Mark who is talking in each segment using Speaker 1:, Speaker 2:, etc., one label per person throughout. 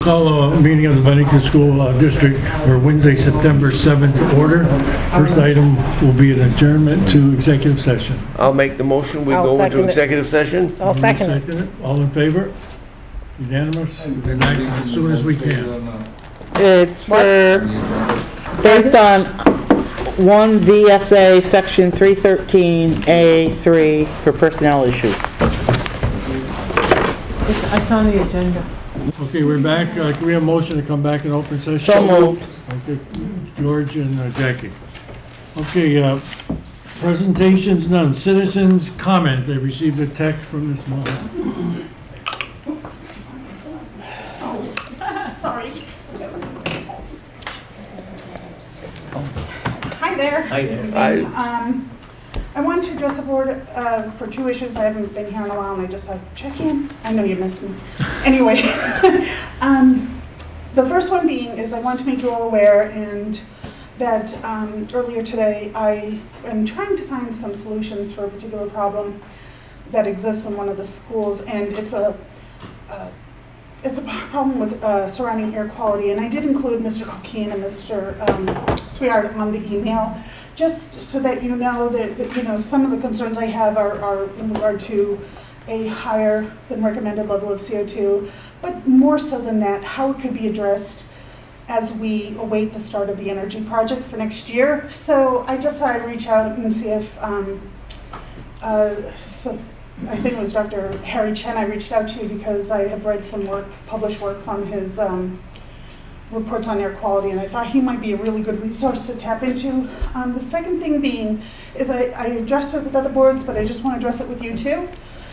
Speaker 1: Call a meeting of the Bennington School District for Wednesday, September 7th to order. First item will be an adjournment to executive session.
Speaker 2: I'll make the motion. We
Speaker 3: I'll
Speaker 2: go into
Speaker 3: second it.
Speaker 2: executive session.
Speaker 3: I'll second it.
Speaker 1: Second it. All in favor? Unanimous? We're back as soon as we can.
Speaker 4: It's for, based on 1 VSA Section 313A3 for personnel issues.
Speaker 3: It's on the agenda.
Speaker 1: Okay, we're back. Can we have a motion to come back in open session?
Speaker 4: So moved.
Speaker 1: Okay, George and Jackie. Okay, presentations, none. Citizens comment. They received a text from this morning.
Speaker 5: Sorry. Hi there. I wanted to address the board for two issues. I haven't been here in a while, and I just had to check in. I know you missed me. Anyway, the first one being is I want to make you all aware and that earlier today I am trying to find some solutions for a particular problem that exists in one of the schools, and it's a problem with surrounding air quality. And I did include Mr. Colkeen and Mr. Sweard on the email, just so that you know that you know some of the concerns I have are in regard to a higher than recommended level of CO2, but more so than that, how it could be addressed as we await the start of the energy project for next year. So I just thought I'd reach out and see if, so I think it was Dr. Harry Chen I reached out to because I have read some published works on his reports on air quality, and I thought he might be a really good resource to tap into. The second thing being is I addressed it with other boards, but I just want to address it with you too,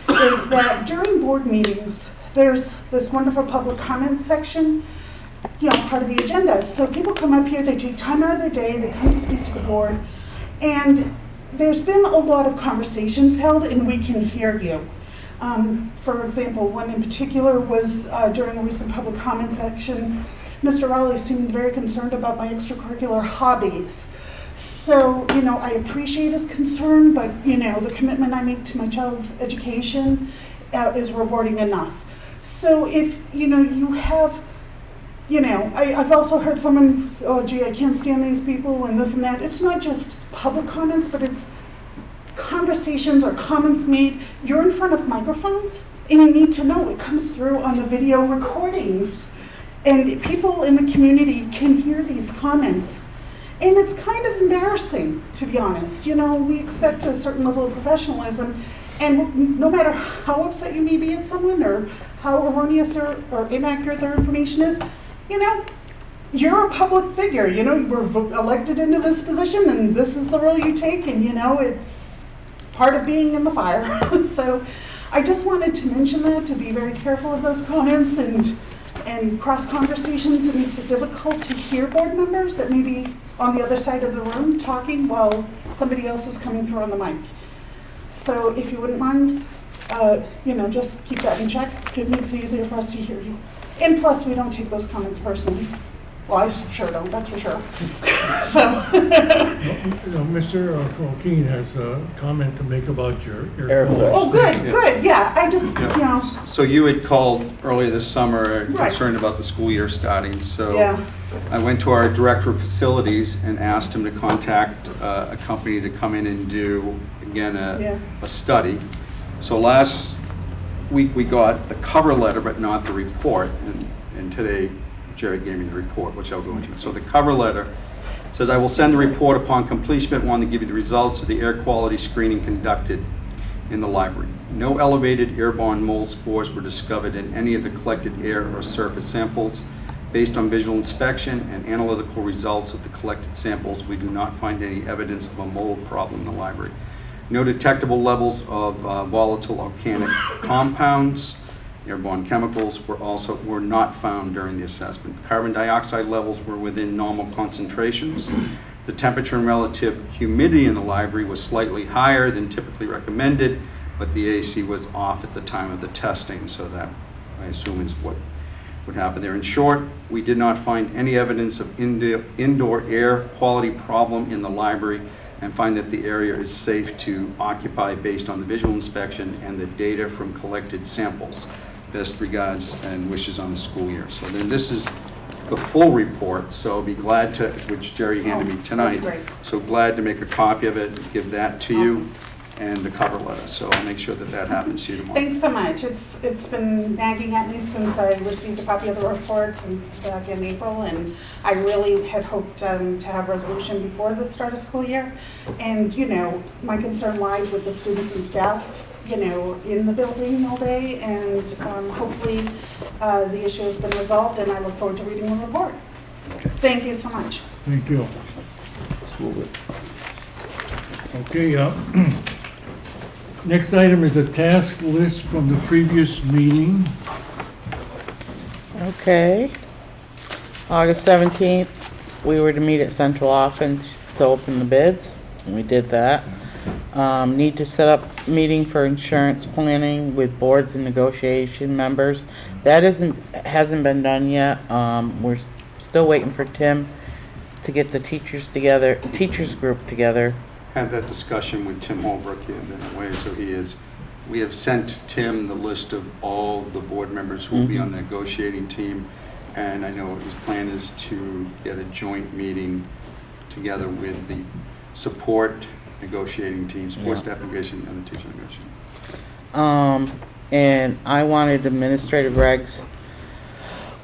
Speaker 5: is that during board meetings, there's this wonderful public comments section, you know, part of the agenda. So people come up here, they take time out of their day, they come speak to the board, and there's been a lot of conversations held, and we can hear you. For example, one in particular was during a recent public comment section, Mr. Rowley seemed very concerned about my extracurricular hobbies. So, you know, I appreciate his concern, but, you know, the commitment I make to my child's education is rewarding enough. So if, you know, you have, you know, I've also heard someone say, oh, gee, I can't stand these people and this and that. It's not just public comments, but it's conversations or comments made. You're in front of microphones, and you need to know it comes through on the video recordings. And people in the community can hear these comments. And it's kind of embarrassing, to be honest. You know, we expect a certain level of professionalism, and no matter how upset you may be at someone or how erroneous or inaccurate their information is, you know, you're a public figure. You know, you were elected into this position, and this is the role you take, and, you know, it's part of being in the fire. So I just wanted to mention that, to be very careful of those comments, and cross conversations. It makes it difficult to hear board members that may be on the other side of the room talking while somebody else is coming through on the mic. So if you wouldn't mind, you know, just keep that in check. It makes it easier for us to hear you. And plus, we don't take those comments personally. Well, I sure don't, that's for sure. So.
Speaker 1: Mr. Colkeen has a comment to make about your
Speaker 2: Air
Speaker 1: quality.
Speaker 5: Oh, good, yeah. I just, you know.
Speaker 6: So you had called earlier this summer
Speaker 5: Right.
Speaker 6: concerned about the school year starting. So
Speaker 5: Yeah.
Speaker 6: I went to our director of facilities and asked him to contact a company to come in and do, again, a study. So last week we got the cover letter, but not the report. And today Jerry gave me the report, which I'll go into. So the cover letter says, I will send the report upon completion, but want to give you the results of the air quality screening conducted in the library. No elevated airborne mold spores were discovered in any of the collected air or surface samples. Based on visual inspection and analytical results of the collected samples, we do not find any evidence of a mold problem in the library. No detectable levels of volatile organic compounds. Airborne chemicals were not found during the assessment. Carbon dioxide levels were within normal concentrations. The temperature and relative humidity in the library was slightly higher than typically recommended, but the AC was off at the time of the testing, so that I assume is what would happen there. In short, we did not find any evidence of indoor air quality problem in the library, and find that the area is safe to occupy based on the visual inspection and the data from collected samples. Best regards and wishes on the school year. So then this is the full report, so I'll be glad to, which Jerry handed me tonight.
Speaker 5: Great.
Speaker 6: So glad to make a copy of it, give that to you, and the cover letter. So I'll make sure that that happens to you tomorrow.
Speaker 5: Thanks so much. It's been nagging at me since I received a copy of the report since back in April, and I really had hoped to have resolution before the start of school year. And, you know, my concern lies with the students and staff, you know, in the building all day, and hopefully the issue has been resolved, and I look forward to reading the report. Thank you so much.
Speaker 1: Thank you.
Speaker 2: Let's move it.
Speaker 1: Okay, next item is a task list from the previous meeting.
Speaker 4: Okay. August 17th, we were to meet at central office to open the bids, and we did that. Need to set up meeting for insurance planning with boards and negotiation members. That hasn't been done yet. We're still waiting for Tim to get the teachers group together.
Speaker 6: Had that discussion with Tim Holbrook in a way, so we have sent Tim the list of all the board members who will be on the negotiating team, and I know his plan is to get a joint meeting together with the support negotiating team, support staff negotiation, and the teacher negotiation.
Speaker 4: And I wanted administrative regs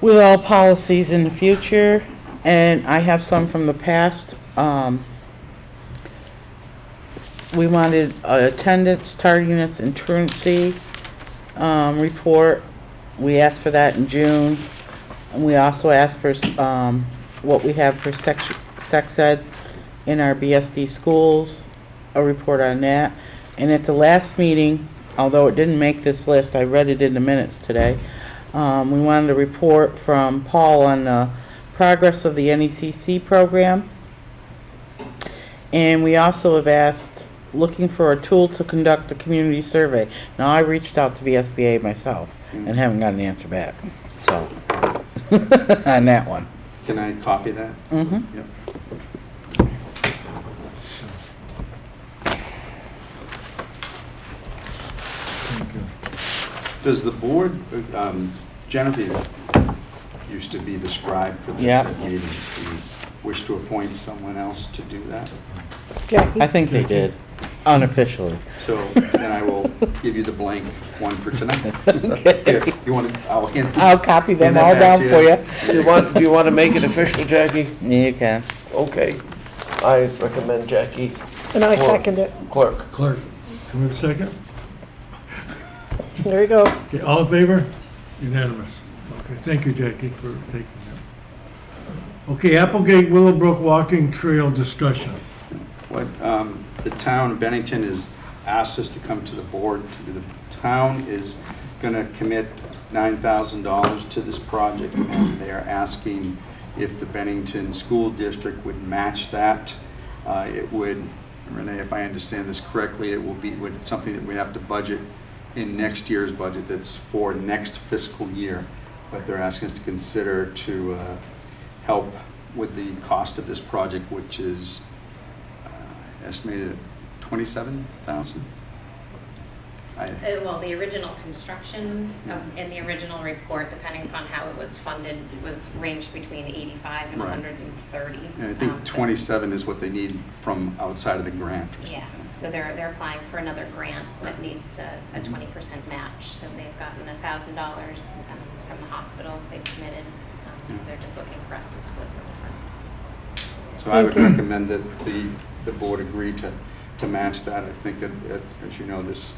Speaker 4: with all policies in the future, and I have some from the past. We wanted attendance, tardiness, and truancy report. We asked for that in June. And we also asked for what we have for sex ed in our BSD schools, a report on that. And at the last meeting, although it didn't make this list, I read it in the minutes today, we wanted a report from Paul on the progress of the NECC program. And we also have asked, looking for a tool to conduct a community survey. Now, I reached out to VSBA myself and haven't got an answer back, so, on that one.
Speaker 6: Can I copy that?
Speaker 4: Mm-hmm.
Speaker 6: Yep.
Speaker 1: Thank you.
Speaker 6: Does the board, Genevieve used to be the scribe for this
Speaker 4: Yeah.
Speaker 6: at meetings. Do you wish to appoint someone else to do that?
Speaker 4: I think they did, unofficially.
Speaker 6: So then I will give you the blank one for tonight. Here, you want to,
Speaker 4: I'll copy them
Speaker 6: hand that
Speaker 4: all
Speaker 6: back
Speaker 4: down
Speaker 6: to
Speaker 4: for
Speaker 6: you.
Speaker 4: you.
Speaker 2: Do you want to make it official, Jackie?
Speaker 4: You can.
Speaker 2: Okay. I recommend Jackie
Speaker 3: And I
Speaker 2: Clerk.
Speaker 3: second it.
Speaker 2: clerk.
Speaker 1: Clerk, can we have a second?
Speaker 3: There you go.
Speaker 1: Okay, all in favor? Unanimous. Okay, thank you, Jackie, for taking that. Okay, Applegate Willowbrook Walking Trail discussion.
Speaker 6: What the town of Bennington has asked us to come to the board to do. The town is going to commit $9,000 to this project, and they are asking if the Bennington School District would match that. It would, Renee, if I understand this correctly, it will be something that we have to budget in next year's budget that's for next fiscal year. But they're asking us to consider to help with the cost of this project, which is estimated at $27,000.
Speaker 7: Well, the original construction in the original report, depending upon how it was funded, was ranged between 85 and
Speaker 6: Right.
Speaker 7: 130.
Speaker 6: And I think 27 is what they need from outside of the grant or
Speaker 7: Yeah,
Speaker 6: something.
Speaker 7: so they're applying for another grant that needs a 20% match. So they've gotten $1,000 from the hospital. They've committed, so they're just looking for us to split the difference.
Speaker 6: So I would recommend that the board agree to match that. I think that, as you know, this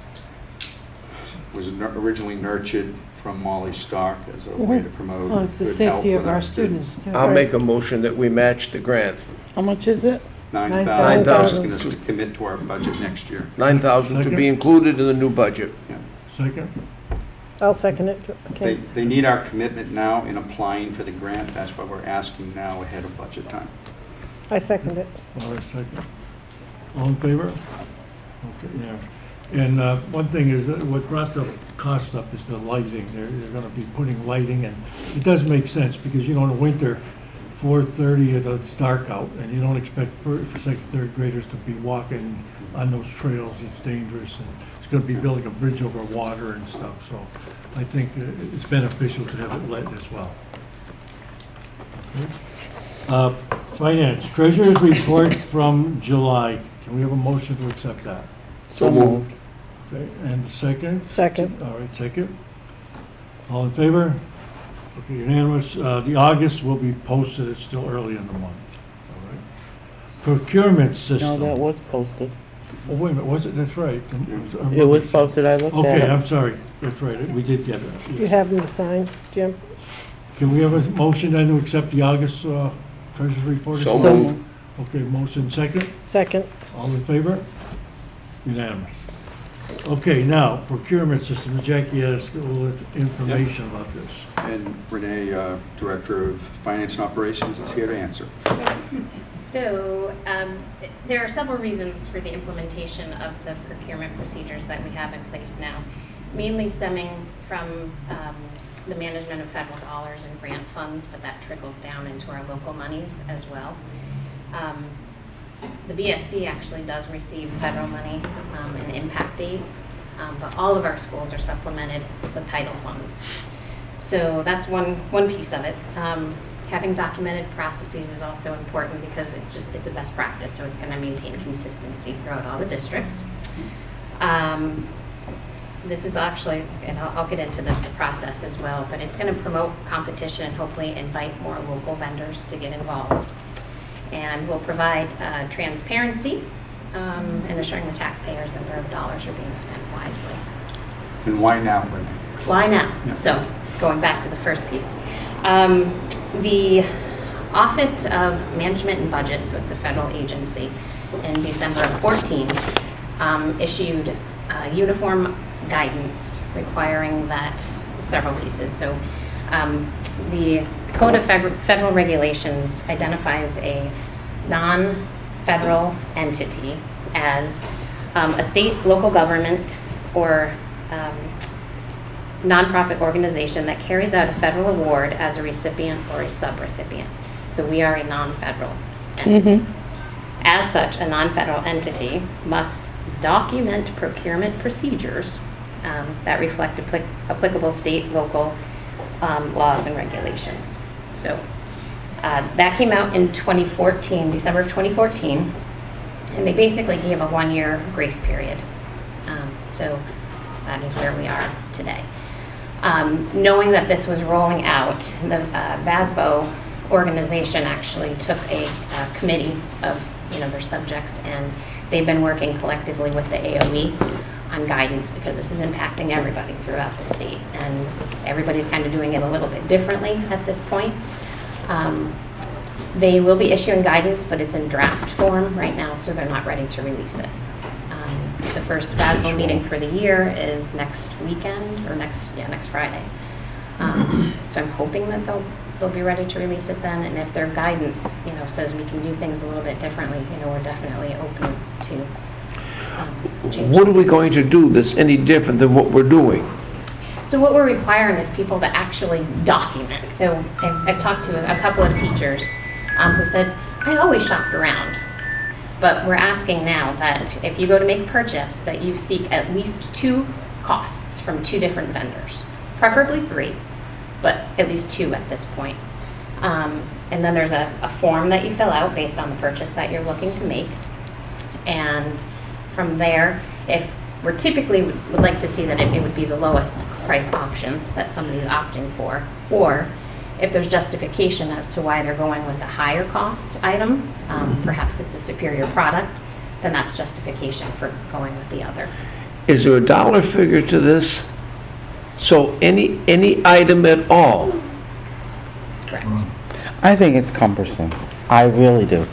Speaker 6: was originally nurtured from Molly Stark as a way to promote
Speaker 3: Well, it's the
Speaker 6: good health
Speaker 3: safety
Speaker 6: with
Speaker 3: of our students, too.
Speaker 2: I'll make a motion that we match the grant.
Speaker 4: How much is it?
Speaker 6: $9,000
Speaker 3: $9,000.
Speaker 6: asking us to commit to our budget next year.
Speaker 2: $9,000 to be included in the new budget.
Speaker 6: Yeah.
Speaker 1: Second?
Speaker 3: I'll second it. Okay.
Speaker 6: They need our commitment now in applying for the grant. That's why we're asking now ahead of budget time.
Speaker 3: I second it.
Speaker 1: All right, second. All in favor? Okay, yeah. And one thing is, that what brought the cost up is the lighting. They're going to be putting lighting, and it does make sense, because, you know, in the winter, 4:30, it's dark out, and you don't expect second, third graders to be walking on those trails. It's dangerous, and it's going to be building a bridge over water and stuff, so I think it's beneficial to have it lit as well. Okay. Finance, treasurer's report from July. Can we have a motion to accept that?
Speaker 2: So moved.
Speaker 1: Okay, and the second?
Speaker 3: Second.
Speaker 1: All right, second. All in favor? Okay, unanimous. The August will be posted, it's still early in the month. All right. Procurement
Speaker 4: No,
Speaker 1: system.
Speaker 4: that was posted.
Speaker 1: Oh, wait a minute, was it? That's right.
Speaker 4: It was posted, I looked at
Speaker 1: Okay,
Speaker 4: it.
Speaker 1: I'm sorry. That's right, we did get it.
Speaker 3: You have them to sign, Jim?
Speaker 1: Can we have a motion then to accept the August treasurer's report?
Speaker 2: So
Speaker 4: So
Speaker 2: moved.
Speaker 1: Okay, motion second.
Speaker 3: Second.
Speaker 1: All in favor? Unanimous. Okay, now, procurement system. Jackie has a little information about this.
Speaker 6: And Renee, Director of Finance and Operations, is here to answer.
Speaker 7: So there are several reasons for the implementation of the procurement procedures that we have in place now, mainly stemming from the management of federal dollars and grant funds, but that trickles down into our local monies as well. The BSD actually does receive federal money and impact aid, but all of our schools are supplemented with title funds. So that's one piece of it. Having documented processes is also important because it's a best practice, so it's going to maintain consistency throughout all the districts. This is actually, and I'll get into the process as well, but it's going to promote competition and hopefully invite more local vendors to get involved. And will provide transparency and assuring the taxpayers that their dollars are being spent wisely.
Speaker 6: And why now, Renee?
Speaker 7: Why now?
Speaker 6: Yeah.
Speaker 7: So, going back to the first piece. The Office of Management and Budget, so it's a federal agency, in December of 2014, issued uniform guidance requiring that several pieces. So, the Code of Federal Regulations identifies a non-federal entity as a state, local government, or nonprofit organization that carries out a federal award as a recipient or a subrecipient. So we are a non-federal entity. As such, a non-federal entity must document procurement procedures that reflect applicable state, local laws and regulations. So that came out in 2014, December of 2014, and they basically gave a 1-year grace period. So that is where we are today. Knowing that this was rolling out, the VASBO organization actually took a committee of their subjects, and they've been working collectively with the AOE on guidance because this is impacting everybody throughout the state, and everybody's kind of doing it a little bit differently at this point. They will be issuing guidance, but it's in draft form right now, so they're not ready to release it. The first VASBO meeting for the year is next weekend, or next Friday. So I'm hoping that they'll be ready to release it then, and if their guidance, says we can do things a little bit differently, we're definitely open to change.
Speaker 2: What are we going to do that's any different than what we're doing?
Speaker 7: So what we're requiring is people to actually document. So I've talked to a couple of teachers who said, I always shopped around. But we're asking now that if you go to make a purchase, that you seek at least 2 costs from 2 different vendors, preferably 3, but at least 2 at this point. And then there's a form that you fill out based on the purchase that you're looking to make. And from there, if we're typically would like to see that it would be the lowest price option that somebody's opting for, or if there's justification as to why they're going with the higher cost item, perhaps it's a superior product, then that's justification for going with the other.
Speaker 2: Is there a dollar figure to this? So any item at all?
Speaker 7: Correct.
Speaker 4: I think it's cumbersome. I really do.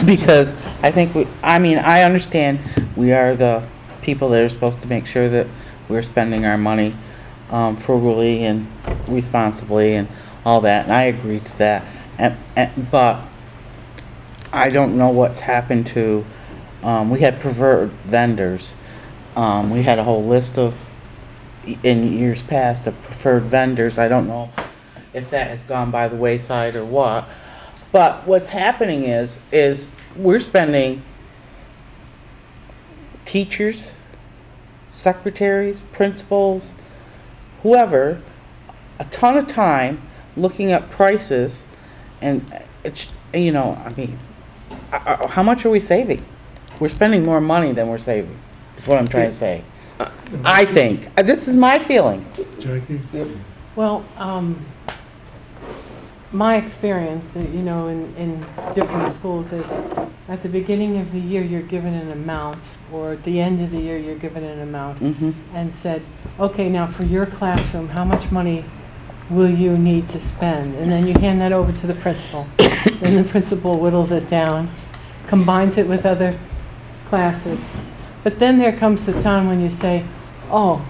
Speaker 4: Because I think I understand we are the people that are supposed to make sure that we're spending our money frugally and responsibly and all that, and I agree to that. But I don't know what's happened to, we had preferred vendors. We had a whole list of, in years past, of preferred vendors. I don't know if that has gone by the wayside or what. But what's happening is we're spending teachers, secretaries, principals, whoever, a ton of time looking at prices, and it's, you know, I mean, how much are we saving? We're spending more money than we're saving, is what I'm trying to say. I think. This is my feeling.
Speaker 1: Jackie?
Speaker 3: Well, my experience, you know, in different schools is at the beginning of the year, you're given an amount, or at the end of the year, you're given an amount, and said, okay, now for your classroom, how much money will you need to spend? And then you hand that over to the principal. Then the principal whittles it down, combines it with other classes. But then there comes the time when you say, oh,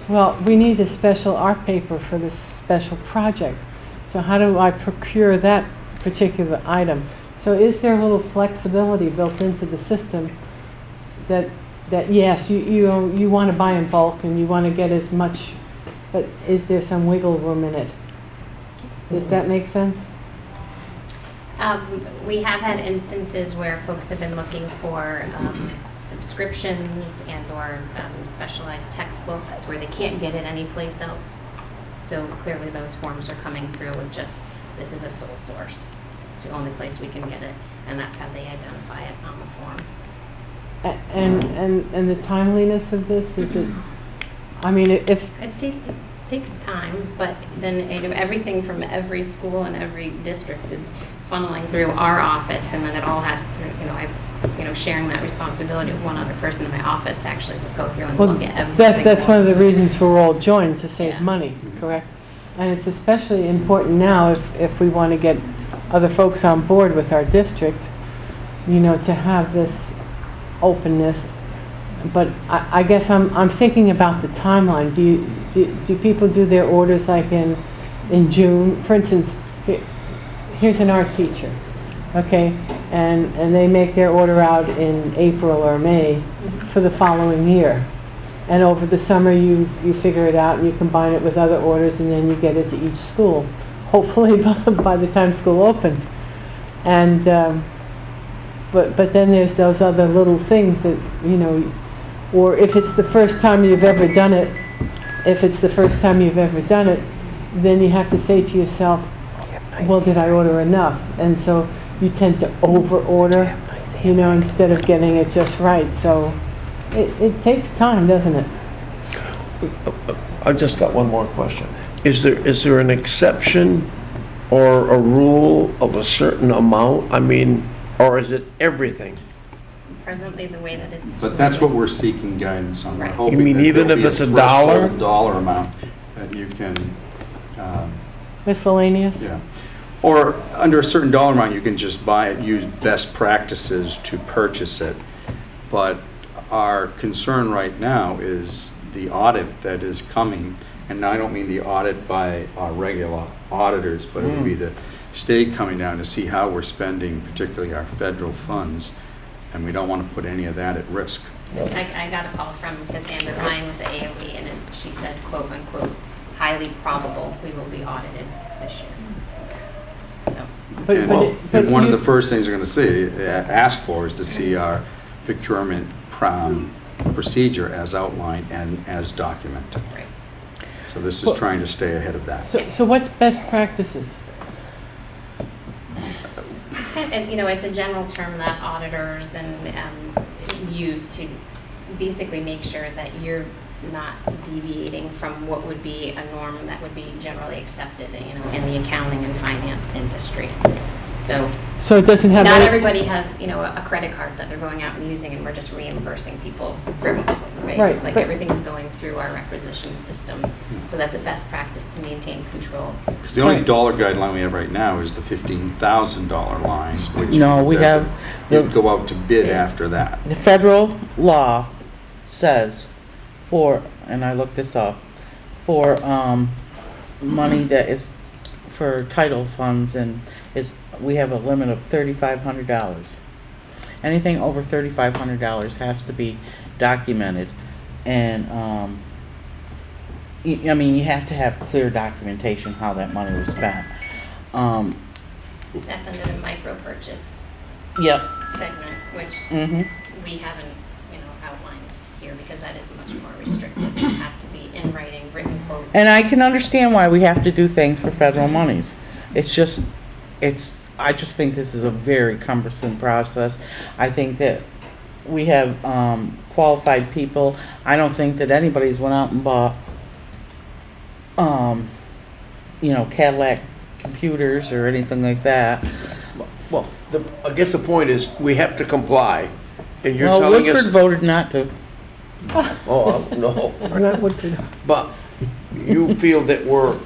Speaker 3: well, we need a special art paper for this special project. So how do I procure that particular item? So is there a little flexibility built into the system that yes, you want to buy in bulk and you want to get as much, but is there some wiggle room in it? Does that make sense?
Speaker 7: We have had instances where folks have been looking for subscriptions and or specialized textbooks where they can't get it anyplace else. So clearly those forms are coming through with just, this is a sole source. It's the only place we can get it, and that's how they identify it on the form.
Speaker 3: And the timeliness of this, is it, I mean, if...
Speaker 7: It takes time, but then everything from every school and every district is funneling through our office, and then it all has to, sharing that responsibility with one other person in my office to actually go through and look at everything.
Speaker 3: That's one of the reasons we're all joined, to save money, correct? And it's especially important now if we want to get other folks on board with our district, to have this openness. But I guess I'm thinking about the timeline. Do people do their orders like in June? For instance, here's an art teacher, okay, and they make their order out in April or May for the following year. And over the summer, you figure it out and you combine it with other orders, and then you get it to each school, hopefully by the time school opens. And but then there's those other little things that, or if it's the first time you've ever done it, then you have to say to yourself, well, did I order enough? And so you tend to over-order, instead of getting it just right. So it takes time, doesn't it?
Speaker 2: I just got one more question. Is there an exception or a rule of a certain amount? I mean, or is it everything?
Speaker 7: Presently, the way that it's...
Speaker 6: But that's what we're seeking guidance on. We're
Speaker 7: Right.
Speaker 6: hoping
Speaker 2: You mean
Speaker 6: that
Speaker 2: even
Speaker 6: there'll
Speaker 2: if
Speaker 6: be
Speaker 2: it's a
Speaker 6: threshold
Speaker 2: dollar?
Speaker 6: dollar amount that you can,
Speaker 3: Miscellaneous?
Speaker 6: yeah. Or under a certain dollar amount, you can just buy it, use best practices to purchase it. But our concern right now is the audit that is coming, and I don't mean the audit by our regular auditors, but it would be the state coming down to see how we're spending, particularly our federal funds, and we don't want to put any of that at risk.
Speaker 7: I got a call from Cassandra Ryan with the AOE, and she said, quote unquote, highly probable we will be audited this year. So,
Speaker 6: And one of the first things they're going to ask for is to see our procurement procedure as outlined and as documented.
Speaker 7: right.
Speaker 6: So this is trying to stay ahead of that.
Speaker 3: So what's best practices?
Speaker 7: It's kind of, it's a general term that auditors use to basically make sure that you're not deviating from what would be a norm that would be generally accepted, in the accounting and finance industry. So
Speaker 3: it doesn't have
Speaker 7: not
Speaker 3: any...
Speaker 7: everybody has, a credit card that they're going out and using, and we're just reimbursing people frivolously, right?
Speaker 3: Right,
Speaker 7: It's like
Speaker 3: but-
Speaker 7: everything's going through our requisition system. So that's a best practice to maintain control.
Speaker 6: Because the only
Speaker 3: Right.
Speaker 6: dollar guideline we have right now is the $15,000 line, which
Speaker 4: No, we
Speaker 6: means that
Speaker 4: have
Speaker 6: you'd go out to bid after that.
Speaker 4: the federal law says for, and I looked this up, for money that is for title funds, and we have a limit of $3,500. Anything over $3,500 has to be documented, and I mean, you have to have clear documentation how that money was spent.
Speaker 7: That's under the micro purchase
Speaker 4: Yep.
Speaker 7: segment, which
Speaker 4: Mm-hmm.
Speaker 7: we haven't, outlined here because that is much more restrictive. It has to be in writing, written quotes.
Speaker 4: And I can understand why we have to do things for federal monies. It's just, I just think this is a very cumbersome process. I think that we have qualified people. I don't think that anybody's went out and bought, Cadillac computers or anything like that.
Speaker 2: Well, I guess the point is, we have to comply, and you're
Speaker 4: Well,
Speaker 2: telling
Speaker 4: Woodford
Speaker 2: us...
Speaker 4: voted not to.
Speaker 2: Oh, no.
Speaker 3: Not Woodford.
Speaker 2: But you feel that we're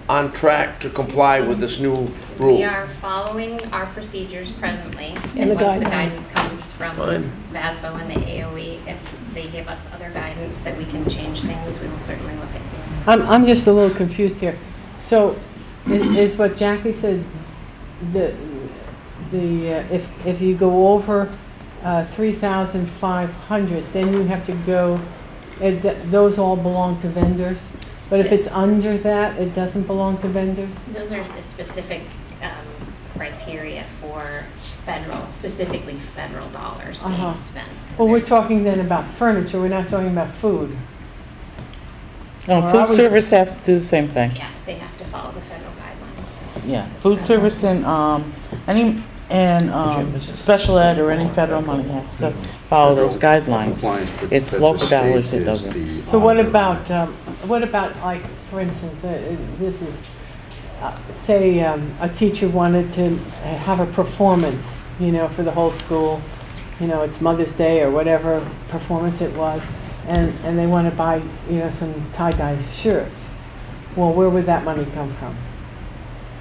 Speaker 2: on track to comply with this new rule?
Speaker 7: We are following our procedures presently.
Speaker 3: And the
Speaker 7: once the
Speaker 3: guidelines.
Speaker 7: guidance comes from
Speaker 2: Fine.
Speaker 7: VASBO and the AOE, if they give us other guidance that we can change things, we will certainly look at doing.
Speaker 3: I'm just a little confused here. So is what Jackie said, if you go over 3,500, then you have to go, those all belong to vendors? But if it's under that, it doesn't belong to vendors?
Speaker 7: Those are the specific criteria for specifically federal dollars
Speaker 3: Uh-huh.
Speaker 7: being spent. So
Speaker 3: Well, we're
Speaker 7: there's-
Speaker 3: talking then about furniture, we're not talking about food.
Speaker 4: No,
Speaker 3: Or are
Speaker 4: food
Speaker 3: we-
Speaker 4: service has to do the same thing.
Speaker 7: Yeah, they have to follow the federal guidelines.
Speaker 4: Yeah, food service and, special ed or any federal money has to follow those guidelines.
Speaker 6: Compliance, but
Speaker 4: It's
Speaker 6: that the
Speaker 4: local
Speaker 6: state
Speaker 4: dollars that
Speaker 6: is
Speaker 4: doesn't.
Speaker 6: the
Speaker 3: So what
Speaker 6: auditor.
Speaker 3: about like, for instance, this is, say, a teacher wanted to have a performance, for the whole school, it's Mother's Day or whatever performance it was, and they want to buy, some tie-dye shirts. Well, where would that money come from?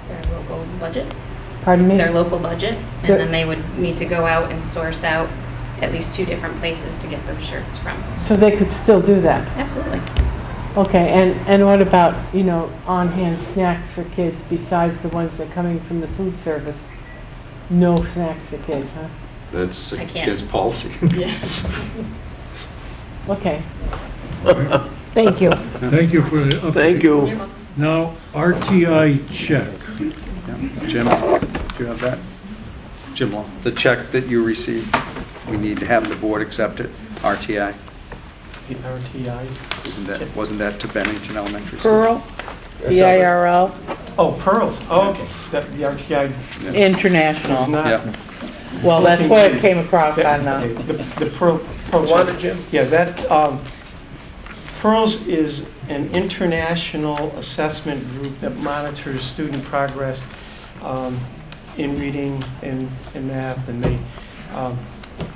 Speaker 7: Their local budget,
Speaker 3: Pardon me?
Speaker 7: their local budget, and
Speaker 3: Good.
Speaker 7: then they would need to go out and source out at least 2 different places to get those shirts from.
Speaker 3: So they could still do that?
Speaker 7: Absolutely.
Speaker 3: Okay, and what about, on-hand snacks for kids besides the ones that are coming from the food service? No snacks for kids, huh?
Speaker 6: That's
Speaker 7: I can't.
Speaker 6: against policy.
Speaker 7: Yeah.
Speaker 3: Okay.
Speaker 8: Thank you.
Speaker 1: Thank you for the update.
Speaker 2: Thank you.
Speaker 7: You're welcome.
Speaker 1: Now, RTI check.
Speaker 6: Jim, do you have that? Jim Law, the check that you received, we need to have the board accept it, RTI.
Speaker 9: The RTI.
Speaker 6: Wasn't that to Bennington Elementary School?
Speaker 4: Pearl, PIRL,
Speaker 9: Oh, Pearls. Oh, okay. The RTI
Speaker 6: Yeah.
Speaker 9: is
Speaker 4: international.
Speaker 9: not.
Speaker 6: Yeah.
Speaker 4: Well, that's what it came across
Speaker 9: Okay,
Speaker 4: on,
Speaker 9: The Pearl.
Speaker 2: Want it, Jim?
Speaker 9: Yeah, that, Pearls is an international assessment group that monitors student progress in reading and in math, and they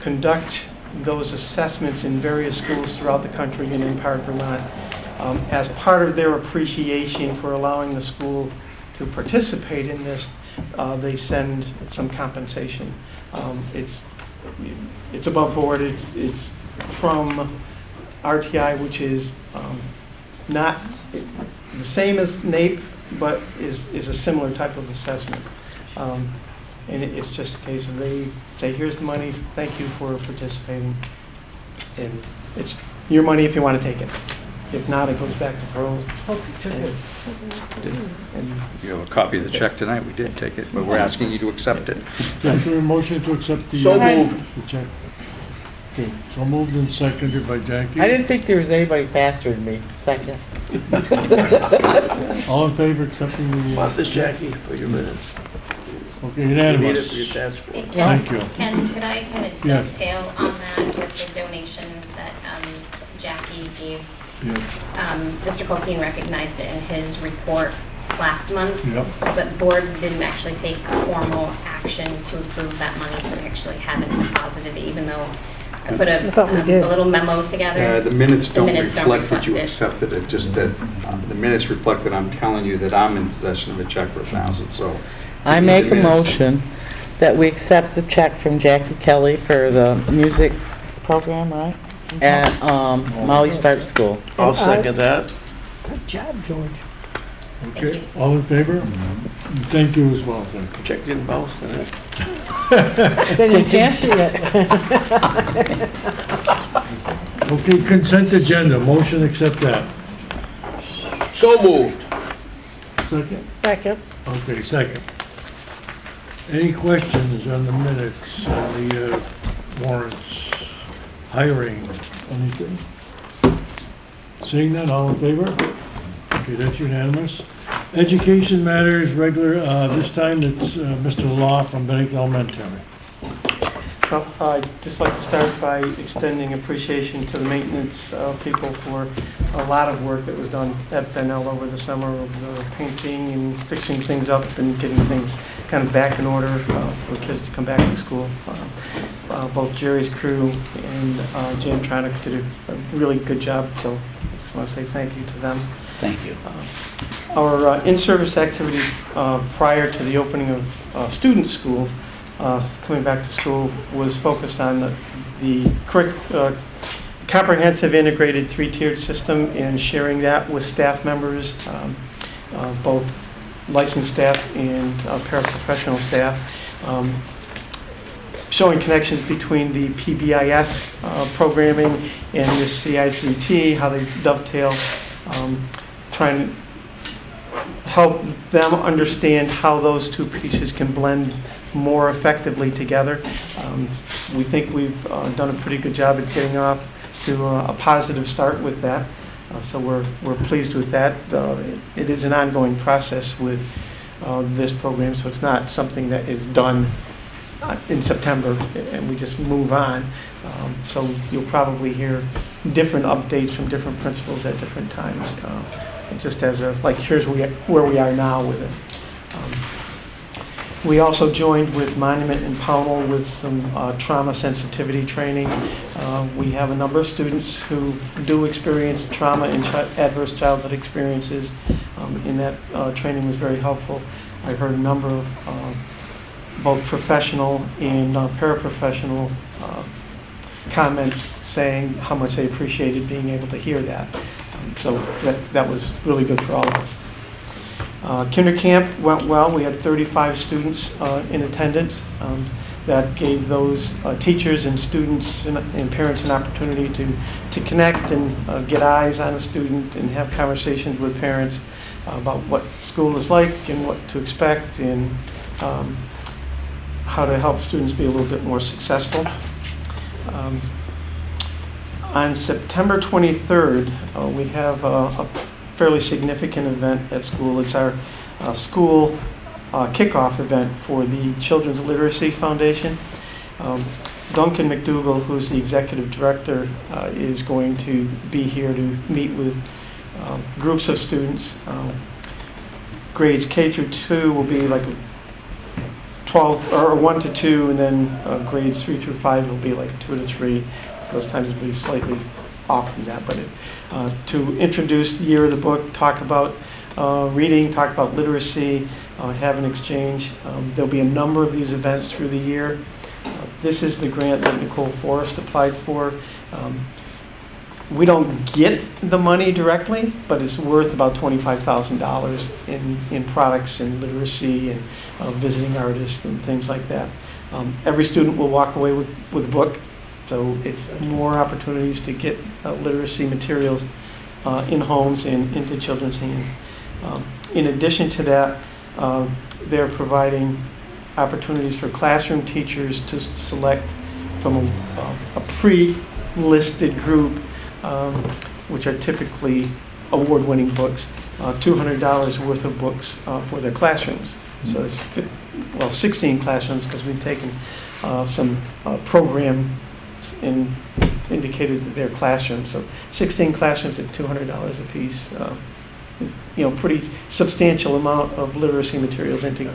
Speaker 9: conduct those assessments in various schools throughout the country and in part Vermont. As part of their appreciation for allowing the school to participate in this, they send some compensation. It's above board. It's from RTI, which is not the same as NAEP, but is a similar type of assessment. And it's just a case of they say, here's the money, thank you for participating. And it's your money if you want to take it. If not, it goes back to Pearls. And
Speaker 6: You have a copy of the check tonight, we did take it, but we're asking you to accept it.
Speaker 1: Is there a motion to accept the...
Speaker 2: So moved.
Speaker 1: The check? Okay, so moved and seconded by Jackie.
Speaker 4: I didn't think there was anybody faster than me. Second.
Speaker 1: All in favor accepting the...
Speaker 2: Want this, Jackie, for your minutes?
Speaker 1: Okay,
Speaker 2: You need it for your
Speaker 1: unanimous.
Speaker 2: task.
Speaker 7: Hey,
Speaker 1: Thank you.
Speaker 7: Ken, could I kind of
Speaker 1: Yes.
Speaker 7: dovetail on that with the donations that Jackie gave?
Speaker 1: Yes,
Speaker 7: Mr. Colkeen recognized it in his report last month,
Speaker 1: yep.
Speaker 7: but the board didn't actually take formal action to approve that money, so we actually haven't deposited it, even though I put a
Speaker 8: thought we did.
Speaker 7: a little memo together.
Speaker 6: The minutes
Speaker 7: The
Speaker 6: don't
Speaker 7: minutes don't
Speaker 6: reflect that you
Speaker 7: reflect it.
Speaker 6: accepted it, just that the minutes reflect that I'm telling you that I'm in possession of a check for $1,000, so.
Speaker 4: I
Speaker 6: you need
Speaker 4: make
Speaker 6: the
Speaker 4: a
Speaker 6: minutes.
Speaker 4: motion that we accept the check from Jackie Kelly for the music program, right? At Molly Stark School.
Speaker 2: I'll second that.
Speaker 8: Good job, George.
Speaker 1: Okay, all in favor? Thank you as well, Jackie.
Speaker 2: Check didn't bounce, did it?
Speaker 3: They didn't cash it yet.
Speaker 1: Okay, consent agenda, motion accept that.
Speaker 2: So moved.
Speaker 1: Second?
Speaker 8: Second.
Speaker 1: Okay, second. Any questions on the minutes, on the warrants, hiring, anything? Seeing none, all in favor? Okay, that's unanimous. Education matters, regular, this time it's Mr. Law from Bennington Elementary.
Speaker 9: Well, I'd just like to start by extending appreciation to the maintenance people for a lot of work that was done at Bennell over the summer, of the painting and fixing things up and getting things kind of back in order for kids to come back to school. Both Jerry's crew and Jamtronics did a really good job, so I just want to say thank you to them.
Speaker 10: Thank you.
Speaker 9: Our in-service activities prior to the opening of student schools, coming back to school, was focused on the comprehensive integrated three-tiered system and sharing that with staff members, both licensed staff and paraprofessional staff, showing connections between the PBIS programming and the CITT, how they dovetail, trying to help them understand how those two pieces can blend more effectively together. We think we've done a pretty good job at getting off to a positive start with that. So we're pleased with that. It is an ongoing process with this program, so it's not something that is done in September and we just move on. So you'll probably hear different updates from different principals at different times. Just as a, like, here's where we are now with it. We also joined with Monument and Pownell with some trauma sensitivity training. We have a number of students who do experience trauma and adverse childhood experiences, and that training was very helpful. I heard a number of both professional and paraprofessional comments saying how much they appreciated being able to hear that. So that was really good for all of us. Kinder Camp went well. We had 35 students in attendance. That gave those teachers and students and parents an opportunity to connect and get eyes on a student and have conversations with parents about what school is like and what to expect and how to help students be a little bit more successful. On September 23rd, we have a fairly significant event at school. It's our school kickoff event for the Children's Literacy Foundation. Duncan McDougall, who's the executive director, is going to be here to meet with groups of students. Grades K through 2 will be like 12 or 1 to 2, and then grades 3 through 5 will be like 2 to 3. Those times will be slightly off from that, but to introduce the year of the book, talk about reading, talk about literacy, have an exchange. There'll be a number of these events through the year. This is the grant that Nicole Forrest applied for. We don't get the money directly, but it's worth about $25,000 in products and literacy and visiting artists and things like that. Every student will walk away with a book. So it's more opportunities to get literacy materials in homes and into children's hands. In addition to that, they're providing opportunities for classroom teachers to select from a pre-listed group, which are typically award-winning books, $200 worth of books for their classrooms. So it's 16 classrooms, because we've taken some program and indicated that they're classrooms. So 16 classrooms at $200 a piece. Pretty substantial amount of literacy materials into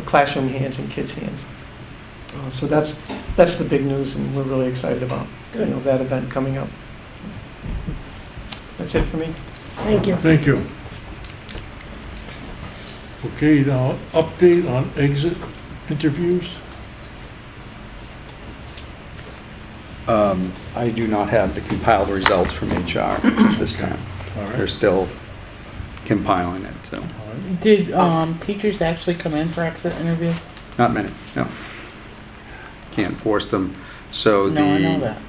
Speaker 9: classroom hands and kids' hands. So that's the big news, and we're really excited about that event coming up. That's it for me.
Speaker 8: Thank you.
Speaker 1: Thank you. Okay, now update on exit interviews.
Speaker 6: I do not have the compiled results from HR this time.
Speaker 1: All right.
Speaker 6: They're still compiling it, so.
Speaker 4: Did teachers actually come in for exit interviews?
Speaker 6: Not many, no. Can't force them. So
Speaker 4: No, I know that.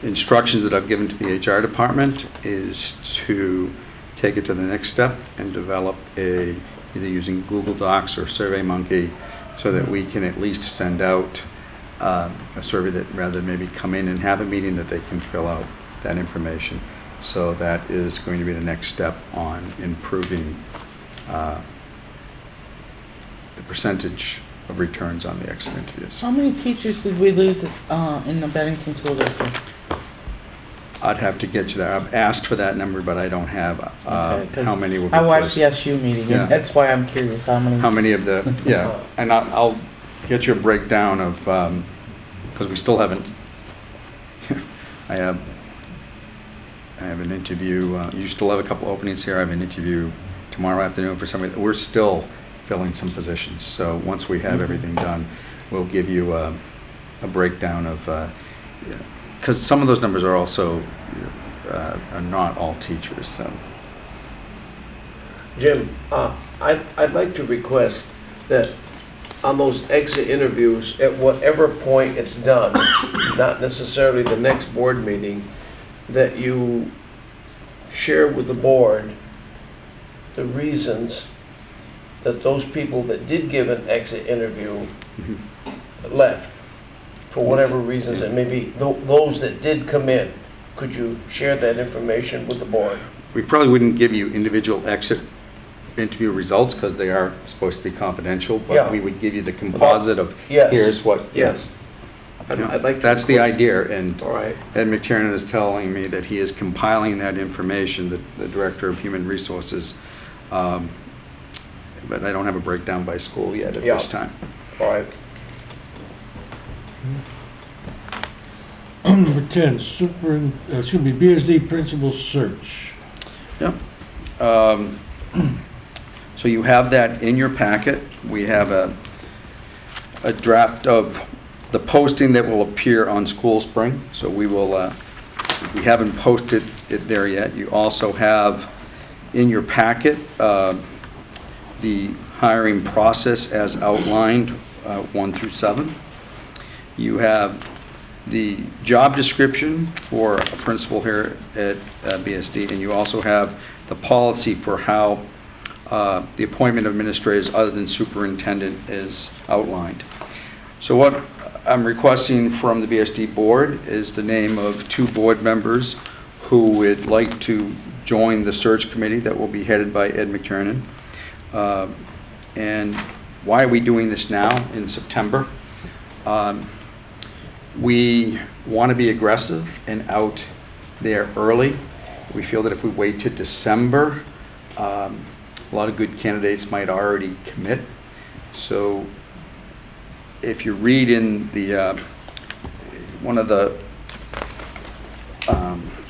Speaker 6: instructions that I've given to the HR department is to take it to the next step and develop either using Google Docs or SurveyMonkey, so that we can at least send out a survey that, rather than maybe come in and have a meeting, that they can fill out that information. So that is going to be the next step on improving the percentage of returns on the exit interviews.
Speaker 4: How many teachers did we lose in the Bennington School District?
Speaker 6: I'd have to get you there. I've asked for that number, but I don't have
Speaker 4: Okay, 'cause
Speaker 6: how many were
Speaker 4: I watched
Speaker 6: replaced.
Speaker 4: the SU meeting,
Speaker 6: Yeah.
Speaker 4: and that's why I'm curious, how many?
Speaker 6: How many of the, yeah, and I'll get you a breakdown of, because we still haven't, I have an interview, you still have a couple openings here. I have an interview tomorrow afternoon for somebody. We're still filling some positions. So once we have everything done, we'll give you a breakdown of, because some of those numbers are also, are not all teachers, so.
Speaker 2: Jim, I'd like to request that on those exit interviews, at whatever point it's done, not necessarily the next board meeting, that you share with the board the reasons that those people that did give an exit interview left, for whatever reasons, and maybe those that did come in. Could you share that information with the board?
Speaker 6: We probably wouldn't give you individual exit interview results because they are supposed to be confidential, but
Speaker 2: Yeah.
Speaker 6: we would give you the composite of,
Speaker 2: Yes.
Speaker 6: here's what.
Speaker 2: Yes. I'd like to
Speaker 6: That's the
Speaker 2: request-
Speaker 6: idea, and
Speaker 2: All right.
Speaker 6: Ed McTiernan is telling me that he is compiling that information, the Director of Human Resources, but I don't have a breakdown by school yet at
Speaker 2: Yeah.
Speaker 6: this time.
Speaker 2: All right.
Speaker 1: Number 10, BSD principal search.
Speaker 6: Yep. So you have that in your packet. We have a draft of the posting that will appear on School Spring. So we will, we haven't posted it there yet. You also have in your packet the hiring process as outlined, 1 through 7. You have the job description for a principal here at BSD, and you also have the policy for how the appointment of administrators other than superintendent is outlined. So what I'm requesting from the BSD board is the name of 2 board members who would like to join the search committee that will be headed by Ed McTiernan. And why are we doing this now in September? We want to be aggressive and out there early. We feel that if we wait to December, a lot of good candidates might already commit. So if you read in the one of the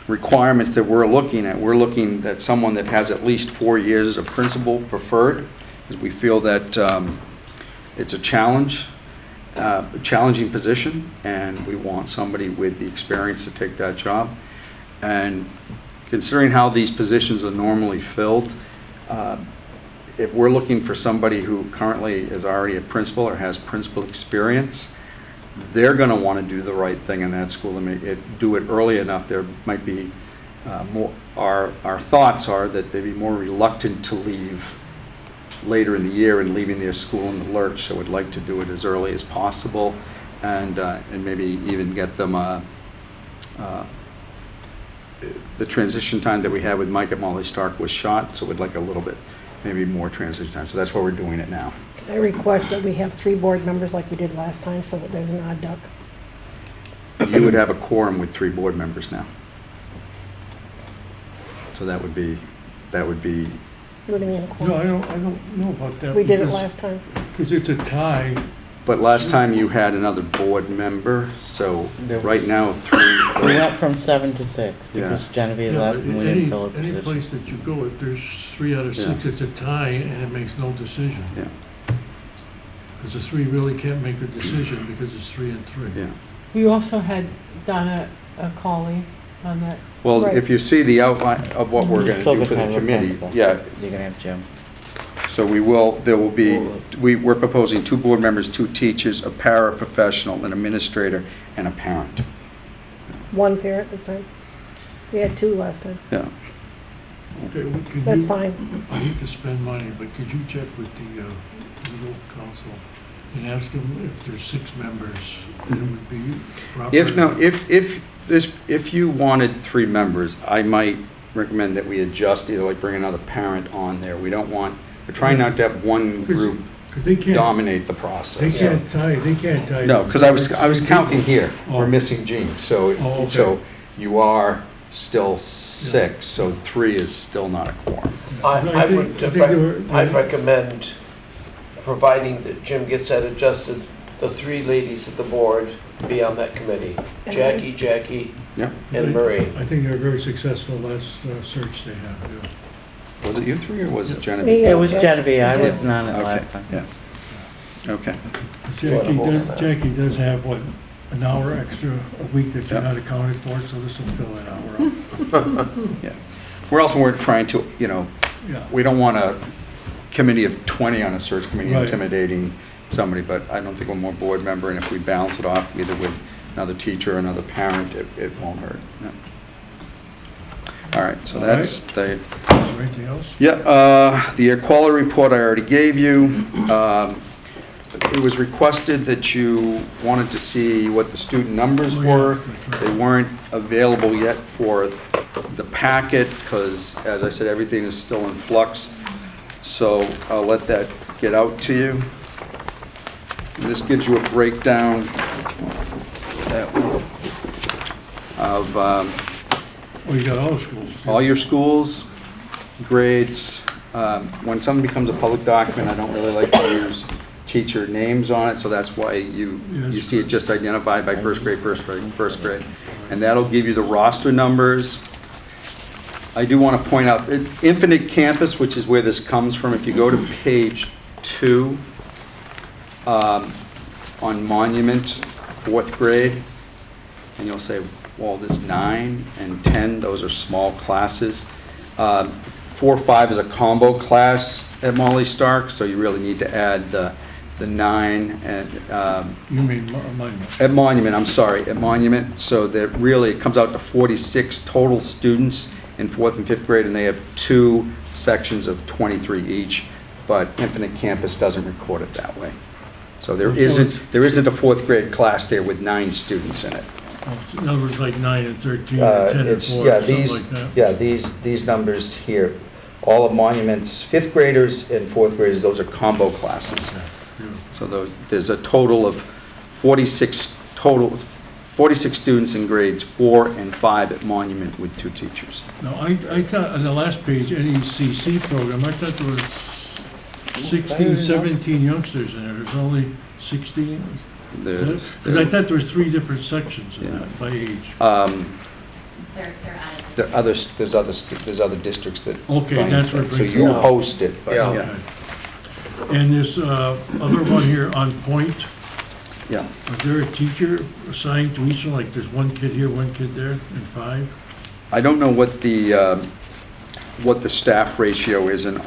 Speaker 6: requirements that we're looking at someone that has at least 4 years as a principal preferred, because we feel that it's a challenging position, and we want somebody with the experience to take that job. And considering how these positions are normally filled, if we're looking for somebody who currently is already a principal or has principal experience, they're going to want to do the right thing in that school and do it early enough. There might be more. Our thoughts are that they'd be more reluctant to leave later in the year and leaving their school in the lurch. So we'd like to do it as early as possible, and maybe even get them the transition time that we had with Mike at Molly Stark was shot, so we'd like a little bit, maybe more transition time. So that's why we're doing it now.
Speaker 8: I request that we have 3 board members like we did last time, so that there's an odd duck.
Speaker 6: You would have a quorum with 3 board members now. So that would be,
Speaker 8: What do you mean, a
Speaker 1: No,
Speaker 8: quorum?
Speaker 1: I don't know about that.
Speaker 8: We did it
Speaker 1: because-
Speaker 8: last time.
Speaker 1: Because it's a tie.
Speaker 6: but last time you had another board member, so
Speaker 4: There
Speaker 6: right
Speaker 4: was-
Speaker 6: now 3.
Speaker 4: We went from 7 to 6
Speaker 6: Yeah.
Speaker 4: because Genevieve
Speaker 1: Yeah,
Speaker 4: left
Speaker 1: but
Speaker 4: and we didn't fill a
Speaker 1: any
Speaker 4: position.
Speaker 1: place that you go, if there's 3 out of 6,
Speaker 6: Yeah.
Speaker 1: it's a tie and it makes no decision.
Speaker 6: Yeah.
Speaker 1: Because the 3 really can't make a decision because it's 3 and 3.
Speaker 6: Yeah.
Speaker 3: We also had Donna Cauley on that.
Speaker 6: Well,
Speaker 8: Right.
Speaker 6: if you see the outline of what we're
Speaker 4: You're
Speaker 6: going to
Speaker 4: still
Speaker 6: do for
Speaker 4: gonna
Speaker 6: the
Speaker 4: have a
Speaker 6: committee,
Speaker 4: principal.
Speaker 6: yeah,
Speaker 4: You're gonna have Jim.
Speaker 6: so there will be, we're proposing 2 board members, 2 teachers, a paraprofessional, an administrator, and a parent.
Speaker 8: one parent this time. We had two last time.
Speaker 6: Yeah.
Speaker 1: Okay, well, could
Speaker 8: That's
Speaker 1: you,
Speaker 8: fine.
Speaker 1: I hate to spend money, but could you check with the legal counsel and ask them if there's 6 members, it would be proper?
Speaker 6: If you wanted 3 members, I might recommend that we adjust, either like bring another parent on there. We're trying not to have one group
Speaker 1: Because they can't,
Speaker 6: dominate the
Speaker 1: they
Speaker 6: process.
Speaker 1: can't tie.
Speaker 6: No, because I was counting here, we're
Speaker 1: Oh.
Speaker 6: missing Jean,
Speaker 1: Oh, okay.
Speaker 6: so you are still 6, so 3 is still not a quorum.
Speaker 2: I
Speaker 1: think-
Speaker 2: would,
Speaker 1: I think they were-
Speaker 2: I'd recommend, providing that Jim gets that adjusted, the 3 ladies at the board be on that committee. Jackie,
Speaker 6: Yeah,
Speaker 2: and Marie.
Speaker 1: I think they're very successful last search they have, yeah.
Speaker 6: was it you 3 or was it
Speaker 1: Yeah.
Speaker 6: Genevieve?
Speaker 4: It was Genevieve, I was not at
Speaker 6: Okay,
Speaker 4: last time.
Speaker 6: yeah. Okay,
Speaker 1: Jackie does have, what, an hour extra a week that you're
Speaker 6: Yeah.
Speaker 1: not accounted for, so this will fill that hour up.
Speaker 6: yeah. We're trying to,
Speaker 1: Yeah.
Speaker 6: we don't want a committee of 20 on a search committee
Speaker 1: Right.
Speaker 6: intimidating somebody, but I don't think one more board member, and if we balance it off either with another teacher or another parent, it won't hurt. Yeah. All right, so
Speaker 1: All
Speaker 6: that's the,
Speaker 1: Is there anything else?
Speaker 6: yeah, the quality report I already gave you. It was requested that you wanted to see what the student numbers
Speaker 1: Oh, yeah,
Speaker 6: were.
Speaker 1: that's
Speaker 6: They
Speaker 1: right.
Speaker 6: weren't available yet for the packet, because, as I said, everything is still in flux. So I'll let that get out to you. And this gives you a breakdown of
Speaker 1: Oh, you got all the schools.
Speaker 6: all your schools, grades. When something becomes a public document, I don't really like to use teacher names on it, so that's why you see it just identified by first grade. And that'll give you the roster numbers. I do want to point out that Infinite Campus, which is where this comes from, if you go to page 2, on Monument, 4th grade, and you'll say, well, there's 9 and 10, those are small classes. 4-5 is a combo class at Molly Stark, so you really need to add the 9 and,
Speaker 1: You mean mine?
Speaker 6: at Monument, I'm sorry, at Monument, so that really it comes out to 46 total students in 4th and 5th grade, and they have 2 sections of 23 each, but Infinite Campus doesn't record it that way. So there isn't a 4th grade class there with 9 students in it.
Speaker 1: In other words, like 9 and 13, and 10 and 4, something like that.
Speaker 6: Yeah, these numbers here, all of Monument's 5th graders and 4th graders, those are combo classes.
Speaker 1: Yeah.
Speaker 6: So there's a total of 46 students in grades 4 and 5 at Monument with 2 teachers.
Speaker 1: No, I thought, on the last page, NECC program, I thought there was 16, 17 youngsters in there. There's only 16? Because I thought there were 3 different sections in
Speaker 6: Yeah.
Speaker 1: that by age.
Speaker 7: They're out of this.
Speaker 6: There's other districts that.
Speaker 1: Okay,
Speaker 6: run
Speaker 1: that's
Speaker 6: it,
Speaker 1: what it
Speaker 6: So
Speaker 1: brings
Speaker 6: you
Speaker 1: it up.
Speaker 6: host it, but
Speaker 2: Yeah.
Speaker 6: yeah.
Speaker 1: Okay. And this other one here on Point,
Speaker 6: Yeah.
Speaker 1: is there a teacher assigned to each one? Like there's one kid here, one kid there, and 5?
Speaker 6: I don't know what the staff ratio is on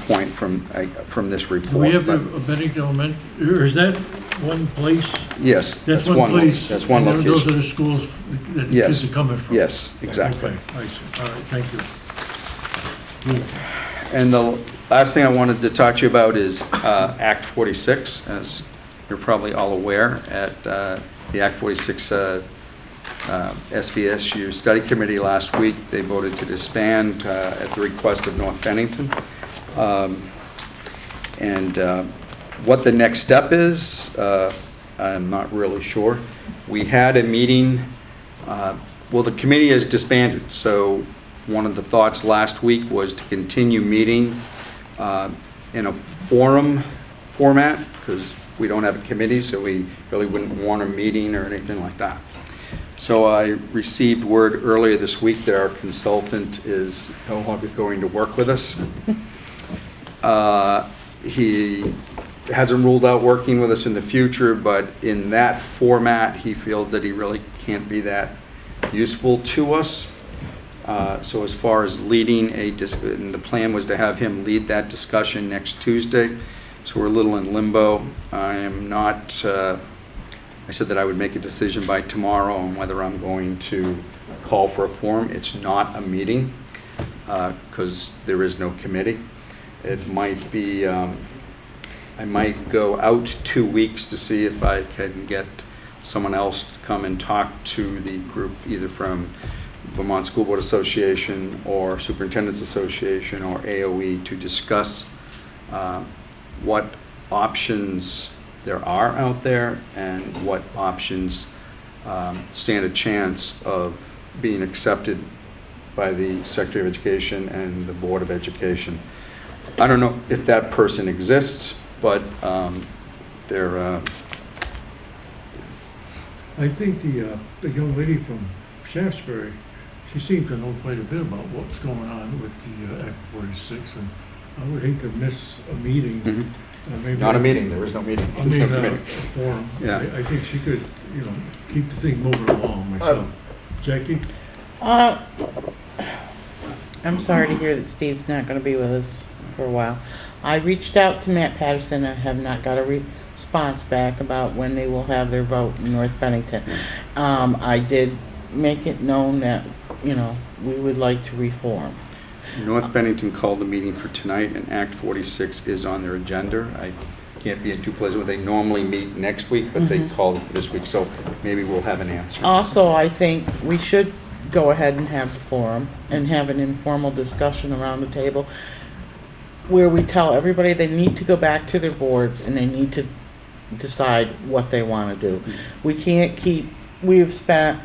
Speaker 6: Point from this report.
Speaker 1: Do we have
Speaker 6: but-
Speaker 1: a Bennington Elementary, or is that one place?
Speaker 6: Yes,
Speaker 1: That's one place?
Speaker 6: That's one
Speaker 1: and those are
Speaker 6: location.
Speaker 1: the schools that the
Speaker 6: Yes.
Speaker 1: kids are coming from?
Speaker 6: Yes, exactly.
Speaker 1: Okay, I see. All right, thank you.
Speaker 6: And the last thing I wanted to talk to you about is Act 46. As you're probably all aware, at the Act 46 SVSU Study Committee last week, they voted to disband at the request of North Bennington. And what the next step is, I'm not really sure. We had a meeting, well, the committee is disbanded, so one of the thoughts last week was to continue meeting in a forum format, because we don't have a committee, so we really wouldn't want a meeting or anything like that. So I received word earlier this week that our consultant is no longer going to work with us. He hasn't ruled out working with us in the future, but in that format, he feels that he really can't be that useful to us. So as far as leading and the plan was to have him lead that discussion next Tuesday. So we're a little in limbo. I am not I said that I would make a decision by tomorrow on whether I'm going to call for a forum. It's not a meeting, because there is no committee. It might be, I might go out 2 weeks to see if I can get someone else to come and talk to the group, either from Vermont School Board Association or Superintendent's Association or AOE, to discuss what options there are out there and what options stand a chance of being accepted by the Secretary of Education and the Board of Education. I don't know if that person exists, but they're...
Speaker 1: I think the young lady from Shaftesbury, she seemed to know quite a bit about what's going on with the Act 46, and I would hate to miss a meeting.
Speaker 6: Mhm.
Speaker 1: Maybe
Speaker 6: Not a meeting, there is no meeting.
Speaker 1: I
Speaker 6: There's
Speaker 1: mean,
Speaker 6: no
Speaker 1: a
Speaker 6: committee.
Speaker 1: forum.
Speaker 6: Yeah.
Speaker 1: I think she could, keep the thing moving along myself. Jackie?
Speaker 4: I'm sorry to hear that Steve's not gonna be with us for a while. I reached out to Matt Patterson and have not got a response back about when they will have their vote in North Bennington. I did make it known that, we would like to reform.
Speaker 6: North Bennington called the meeting for tonight, and Act 46 is on their agenda. I can't be in two places where they normally meet next week, but they called it for this week, so maybe we'll have an answer.
Speaker 4: Also, I think we should go ahead and have the forum and have an informal discussion around the table where we tell everybody they need to go back to their boards and they need to decide what they want to do. We can't we have spent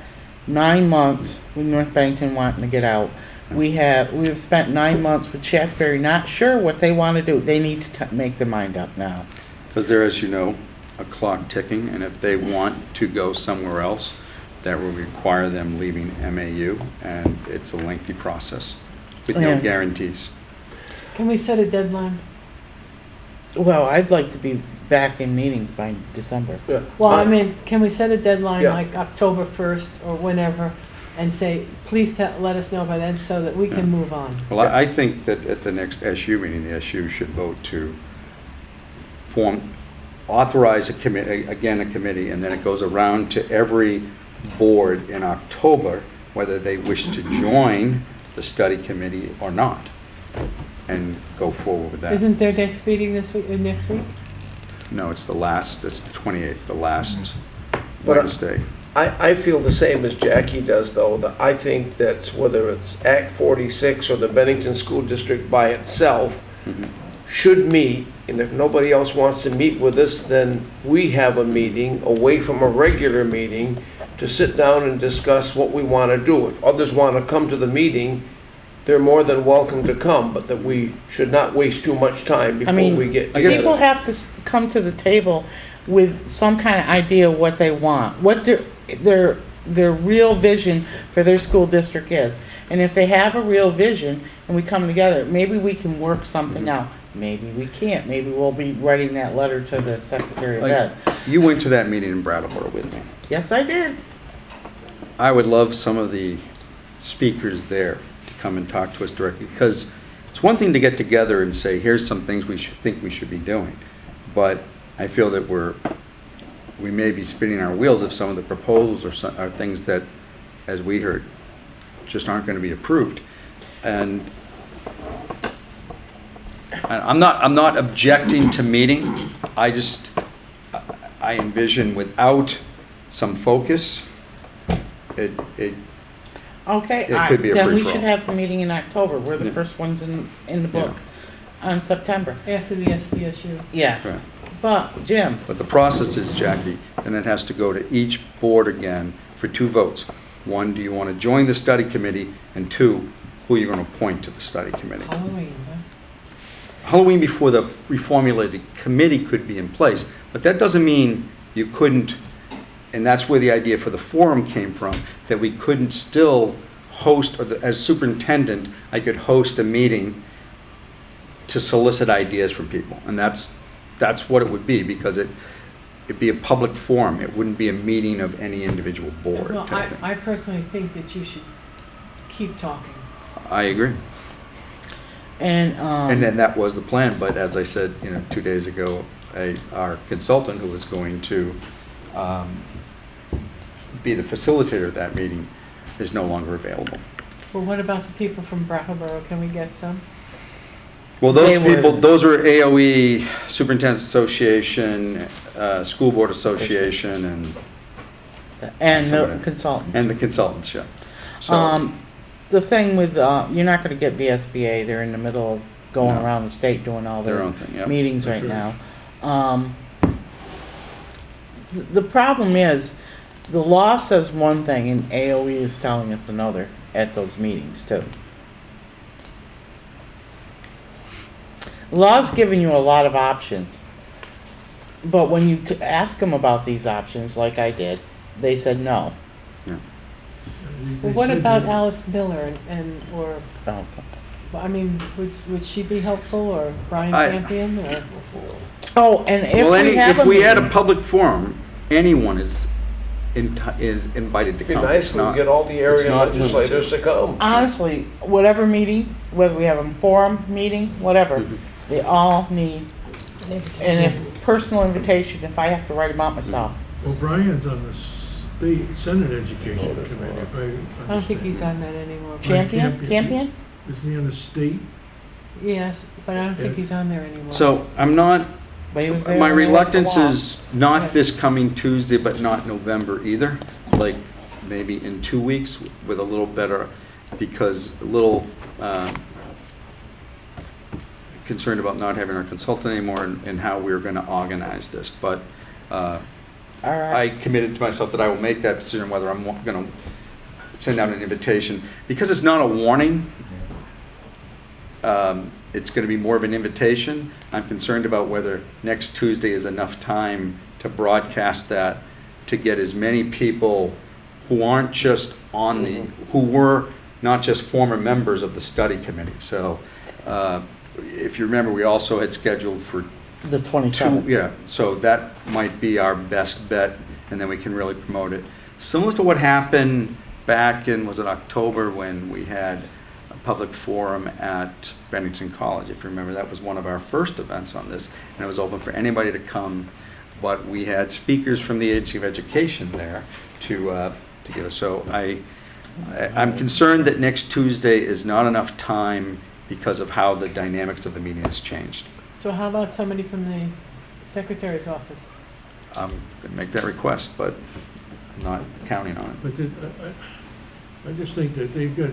Speaker 4: 9 months with North Bennington wanting to get out. We have spent 9 months with Shaftesbury not sure what they want to do. They need to make their mind up now.
Speaker 6: Because there, as you know, a clock ticking, and if they want to go somewhere else, that will require them leaving MAU, and it's a lengthy process with no
Speaker 4: Yeah.
Speaker 6: guarantees.
Speaker 3: Can we set a deadline?
Speaker 4: Well, I'd like to be back in meetings by December.
Speaker 2: Yeah.
Speaker 3: Well, I mean, can we set a deadline
Speaker 2: Yeah.
Speaker 3: like October 1st or whenever and say, please let us know by then so that we
Speaker 6: Yeah.
Speaker 3: can move on?
Speaker 6: Well, I think that at the next SU meeting, the SU should vote to authorize a committee, and then it goes around to every board in October, whether they wish to join the study committee or not, and go forward with that.
Speaker 3: Isn't their next meeting next week?
Speaker 6: No, it's the 28th, the last
Speaker 2: But
Speaker 6: Wednesday.
Speaker 2: I feel the same as Jackie does, though, that I think that whether it's Act 46 or the Bennington School District by itself
Speaker 6: Mhm.
Speaker 2: should meet, and if nobody else wants to meet with us, then we have a meeting away from a regular meeting to sit down and discuss what we want to do. If others want to come to the meeting, they're more than welcome to come, but that we should not waste too much time before
Speaker 4: mean,
Speaker 2: we get
Speaker 6: I guess-
Speaker 4: People
Speaker 2: together.
Speaker 4: have to come to the table with some kind of idea of what they want, what their real vision for their school district is. And if they have a real vision and we come together, maybe we can work something out. Maybe we can't. Maybe we'll be writing that letter to the Secretary of
Speaker 6: Like-
Speaker 4: Ed.
Speaker 6: You went to that meeting in Brattleboro with me.
Speaker 4: Yes, I did.
Speaker 6: I would love some of the speakers there to come and talk to us directly, because it's one thing to get together and say, here's some things we should be doing. But I feel that we may be spinning our wheels if some of the proposals are things that, as we heard, just aren't going to be approved. And I'm not objecting to meeting. I envision without some focus, it
Speaker 4: Okay,
Speaker 6: It could be a
Speaker 4: then we
Speaker 6: free-for-all.
Speaker 4: should have the meeting in October. We're the
Speaker 6: Yeah.
Speaker 4: first ones in the book on September.
Speaker 3: After the SBSU.
Speaker 4: Yeah,
Speaker 6: Right.
Speaker 4: but Jim,
Speaker 6: But the process is, Jackie, then it has to go to each board again for 2 votes. 1, do you want to join the study committee? And 2, who are you going to appoint to the study committee?
Speaker 3: Halloween, huh?
Speaker 6: Halloween before the reformulated committee could be in place, but that doesn't mean you couldn't, and that's where the idea for the forum came from, that we couldn't still host, or as superintendent, I could host a meeting to solicit ideas from people. And that's what it would be, because it'd be a public forum. It wouldn't be a meeting of any individual board.
Speaker 3: Well,
Speaker 6: type thing.
Speaker 3: I personally think that you should keep talking.
Speaker 6: I agree.
Speaker 4: and
Speaker 6: And then that was the plan, but as I said, 2 days ago, our consultant who was going to be the facilitator of that meeting is no longer available.
Speaker 3: Well, what about the people from Brattleboro? Can we get some?
Speaker 6: Well, those
Speaker 4: They were-
Speaker 6: people, those were AOE, Superintendent's Association, School Board Association,
Speaker 4: And the
Speaker 6: Somebody.
Speaker 4: consultant.
Speaker 6: and the consultants, yeah. So,
Speaker 4: The thing with, you're not gonna get VSBA, they're in the middle of going
Speaker 6: No.
Speaker 4: around the state doing all
Speaker 6: their
Speaker 4: their
Speaker 6: own thing, yeah.
Speaker 4: meetings
Speaker 1: That's
Speaker 4: right
Speaker 1: right.
Speaker 4: now. The problem is, the law says one thing and AOE is telling us another at those meetings too. Law's giving you a lot of options, but when you ask them about these options, like I did, they said no.
Speaker 3: Well, what about Alice Miller or,
Speaker 4: Oh.
Speaker 3: I mean, would she be helpful, or Brian
Speaker 6: I-
Speaker 3: Campion, or?
Speaker 4: Oh, and if
Speaker 6: Well,
Speaker 4: we have
Speaker 6: if
Speaker 4: a
Speaker 6: we had a
Speaker 4: meeting,
Speaker 6: public forum, anyone is invited to
Speaker 2: It'd be
Speaker 6: come.
Speaker 2: nice
Speaker 6: It's
Speaker 2: if we
Speaker 6: not-
Speaker 2: get all the
Speaker 6: it's
Speaker 2: area
Speaker 6: not
Speaker 2: legislators to come.
Speaker 4: honestly, whatever meeting, whether we have a forum, meeting, whatever,
Speaker 6: Mhm.
Speaker 4: they all need, and if personal invitation, if I have to write them out myself.
Speaker 1: Well, Brian's on the state Senate Education Committee, right?
Speaker 3: I don't think he's on that anymore.
Speaker 4: Champion,
Speaker 1: Campion.
Speaker 4: Campion?
Speaker 1: Isn't he on the state?
Speaker 3: Yes, but I don't think he's on there anymore.
Speaker 6: So I'm not,
Speaker 4: But he was there.
Speaker 6: my
Speaker 4: when they left the
Speaker 6: reluctance
Speaker 4: law.
Speaker 6: is not
Speaker 3: Yes.
Speaker 6: this coming Tuesday, but not November either. Like maybe in 2 weeks with a little better, because a little concerned about not having our consultant anymore and how we're going to organize this. But
Speaker 4: All
Speaker 6: I
Speaker 4: right,
Speaker 6: committed to myself that I will make that decision whether I'm going to send out an invitation. Because it's not a warning, it's going to be more of an invitation. I'm concerned about whether next Tuesday is enough time to broadcast that, to get as many people who aren't just on the, who were not just former members of the study committee. So if you remember, we also had scheduled for
Speaker 4: the 27th.
Speaker 6: yeah, so that might be our best bet, and then we can really promote it. Similar to what happened back in, was it October, when we had a public forum at Bennington College. If you remember, that was one of our first events on this, and it was open for anybody to come, but we had speakers from the Agency of Education there to give us. So I'm concerned that next Tuesday is not enough time because of how the dynamics of the meeting has changed.
Speaker 3: So how about somebody from the secretary's office?
Speaker 6: I'm going to make that request, but I'm not counting on it.
Speaker 1: But I just think that they've got,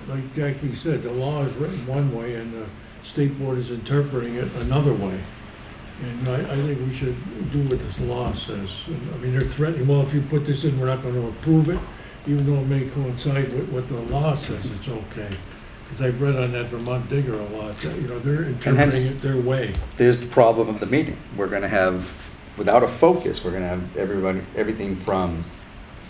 Speaker 1: like Jackie said, the law is written one way and the state board is interpreting it another way. And I think we should do what this law says. I mean, they're threatening, well, if you put this in, we're not going to approve it, even though it may coincide with what the law says it's okay. Because I've read on that Vermont Digger a lot, that, you know, they're interpreting it their way.
Speaker 6: There's the problem of the meeting. We're going to have, without a focus, we're going to have everything from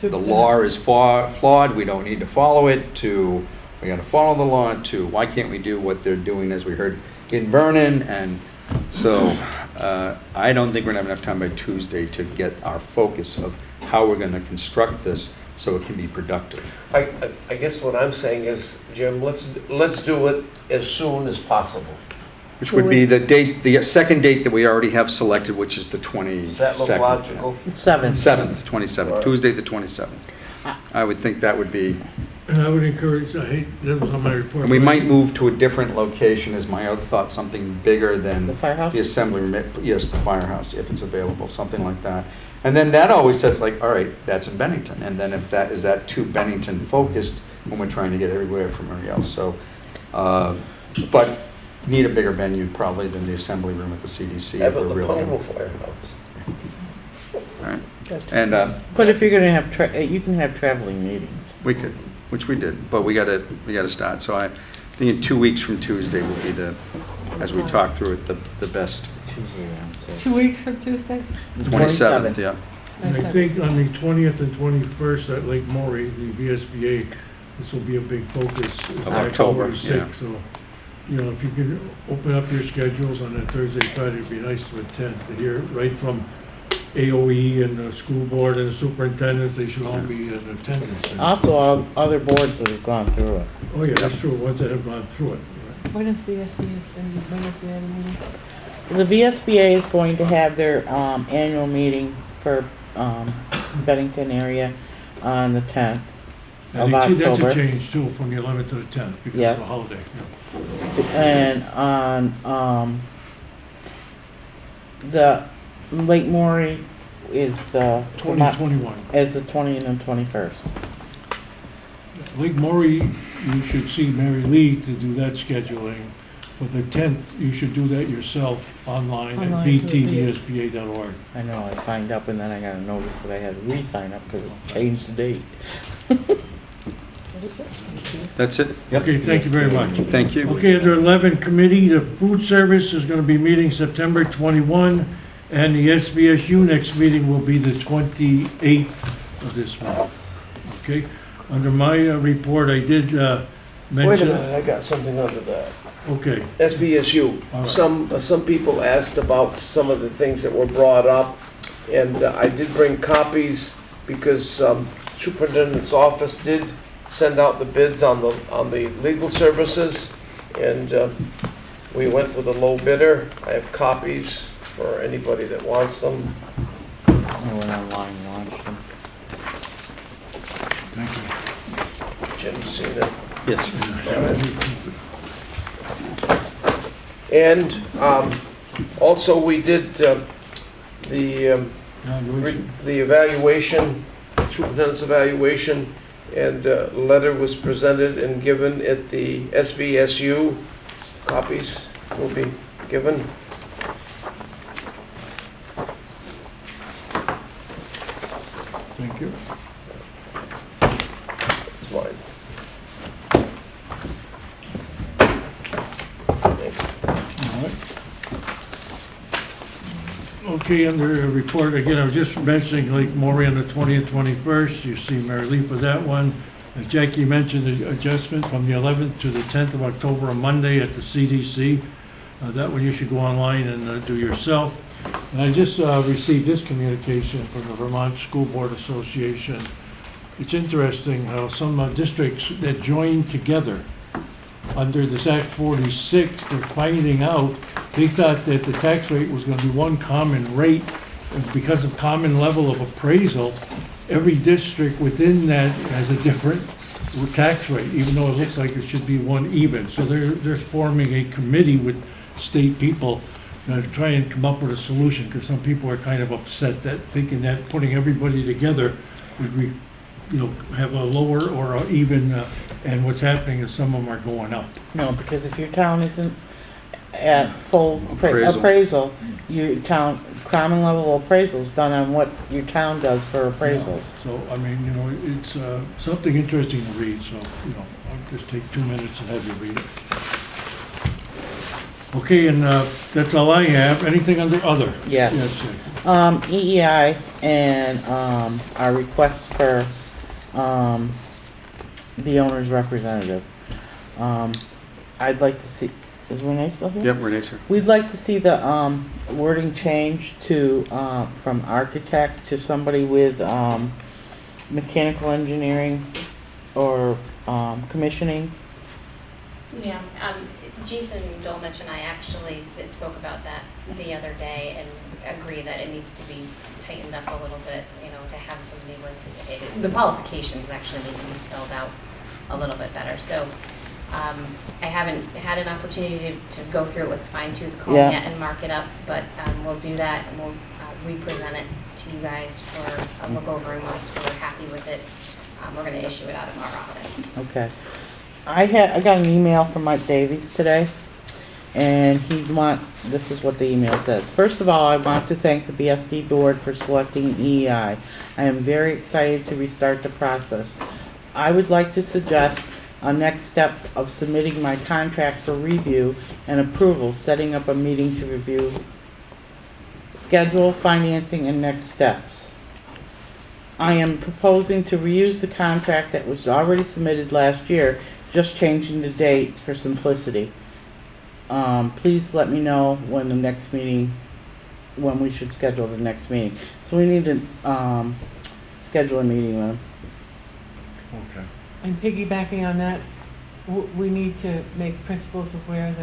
Speaker 6: the law is flawed, we don't need to follow it, to we got to follow the law, to why can't we do what they're doing, as we heard in Vernon. And so I don't think we're going to have enough time by Tuesday to get our focus of how we're going to construct this so it can be productive.
Speaker 2: I guess what I'm saying is, Jim, let's do it as soon as possible.
Speaker 6: Which would be the date, the second date that we already have selected, which is the 22nd.
Speaker 2: Does that look logical?
Speaker 4: 7th.
Speaker 6: 27th,
Speaker 2: Right.
Speaker 6: Tuesday the 27th. I would think that would be,
Speaker 1: And I would encourage, that was on my report.
Speaker 6: and we might move to a different location, is my other thought, something bigger than
Speaker 4: The firehouse?
Speaker 6: the assembly room. Yes, the firehouse, if it's available, something like that. And then that always says like, all right, that's in Bennington. And then if that, is that too Bennington focused when we're trying to get everywhere from everybody else? So, but need a bigger venue probably than the assembly room at the CDC.
Speaker 2: Have
Speaker 6: if
Speaker 2: it
Speaker 6: we're
Speaker 2: the
Speaker 6: really
Speaker 2: Pownell
Speaker 6: gonna-
Speaker 2: Firehouse.
Speaker 6: All right. And
Speaker 4: But if you're gonna have, you can have traveling meetings.
Speaker 6: we could, which we did, but we gotta start. So I think in 2 weeks from Tuesday will be the, as we talk through it, the best.
Speaker 4: Tuesday around 6.
Speaker 3: 2 weeks from Tuesday?
Speaker 6: 27th, yeah.
Speaker 1: And I think on the 20th and 21st at Lake Maury, the VSBA, this will be a big focus. It's
Speaker 6: October,
Speaker 1: 6th, so, you know, if you could open up your schedules on that Thursday, Friday, it'd be nice to attend, to hear right from AOE and the school board and the superintendents, they should all be in attendance.
Speaker 4: Also, other boards that have gone through it.
Speaker 1: Oh, yeah, that's true, ones that have gone through it.
Speaker 3: When is the SBS, when is the other meeting?
Speaker 4: The VSBA is going to have their annual meeting for Bennington area on the 10th of
Speaker 1: And that's a
Speaker 4: October.
Speaker 1: change too, from the 11th to the 10th, because of
Speaker 4: Yes.
Speaker 1: the holiday.
Speaker 4: And on, the Lake Maury is the.
Speaker 1: 2021.
Speaker 4: Is the 20th and 21st.
Speaker 1: Lake Maury, you should see Mary Lee to do that scheduling. For the 10th, you should do that yourself online at
Speaker 3: Online through the-
Speaker 1: btdsba.org.
Speaker 4: I know, I signed up and then I got a notice that I had to re-sign up because it changed the date.
Speaker 8: What is it?
Speaker 6: That's it?
Speaker 1: Okay, thank you very much.
Speaker 6: Thank you.
Speaker 1: Okay, under 11, committee, the food service is going to be meeting September 21, and the SVSU next meeting will be the 28th of this month. Okay, under my report, I did
Speaker 2: Wait a
Speaker 1: mention.
Speaker 2: minute, I got something under that.
Speaker 1: Okay,
Speaker 2: SVSU,
Speaker 1: All right.
Speaker 2: some people asked about some of the things that were brought up, and I did bring copies because superintendent's office did send out the bids on the legal services, and we went with a low bidder. I have copies for anybody that wants them.
Speaker 4: I went online and launched them.
Speaker 1: thank you.
Speaker 2: Jim's seen it.
Speaker 6: Yes.
Speaker 2: And also, we did the evaluation, superintendent's evaluation, and a letter was presented and given at the SVSU. Copies will be given.
Speaker 1: Thank you.
Speaker 2: It's mine. Thanks.
Speaker 1: All right. Okay, under a report, again, I was just mentioning Lake Maury on the 20th, 21st. You see Mary Lee for that one. As Jackie mentioned, the adjustment from the 11th to the 10th of October, a Monday at the CDC. That one you should go online and do yourself. And I just received this communication from the Vermont School Board Association. It's interesting how some districts that joined together under this Act 46, they're finding out, they thought that the tax rate was gonna be one common rate, and because of common level of appraisal, every district within that has a different tax rate, even though it looks like it should be one even. So they're forming a committee with state people to try and come up with a solution, because some people are kind of upset that, thinking that putting everybody together would have a lower or a even, and what's happening is some of them are going up.
Speaker 4: No, because if your town isn't at full
Speaker 6: Appraisal.
Speaker 4: appraisal, your town, common level appraisal is done on what your town does for appraisals.
Speaker 1: So, I mean, it's something interesting to read, so, I'll just take 2 minutes and have you read it. Okay, and that's all I have. Anything under other?
Speaker 4: Yes.
Speaker 1: Jackie.
Speaker 4: EEI and, our requests for, the owner's representative. I'd like to see, is Renee still here?
Speaker 6: Yep, Renee's here.
Speaker 4: We'd like to see the, wording changed to, from architect to somebody with, mechanical engineering or, commissioning.
Speaker 7: Yeah, Jason Dolmich and I actually spoke about that the other day and agree that it needs to be tightened up a little bit, to have somebody with, the qualifications actually need to be spelled out a little bit better. So I haven't had an opportunity to go through it with fine tooth comb
Speaker 4: Yeah.
Speaker 7: yet and mark it up, but we'll do that and we'll re-present it to you guys for a look over, and once we're happy with it, we're going to issue it out of our office.
Speaker 4: Okay. I got an email from Mike Davies today, and this is what the email says. First of all, I want to thank the BSD board for selecting EEI. I am very excited to restart the process. I would like to suggest a next step of submitting my contract for review and approval, setting up a meeting to review schedule, financing, and next steps. I am proposing to reuse the contract that was already submitted last year, just changing the dates for simplicity. Please let me know when we should schedule the next meeting. So we need to, schedule a meeting with them.
Speaker 1: Okay.
Speaker 3: And piggybacking on that, we need to make principals aware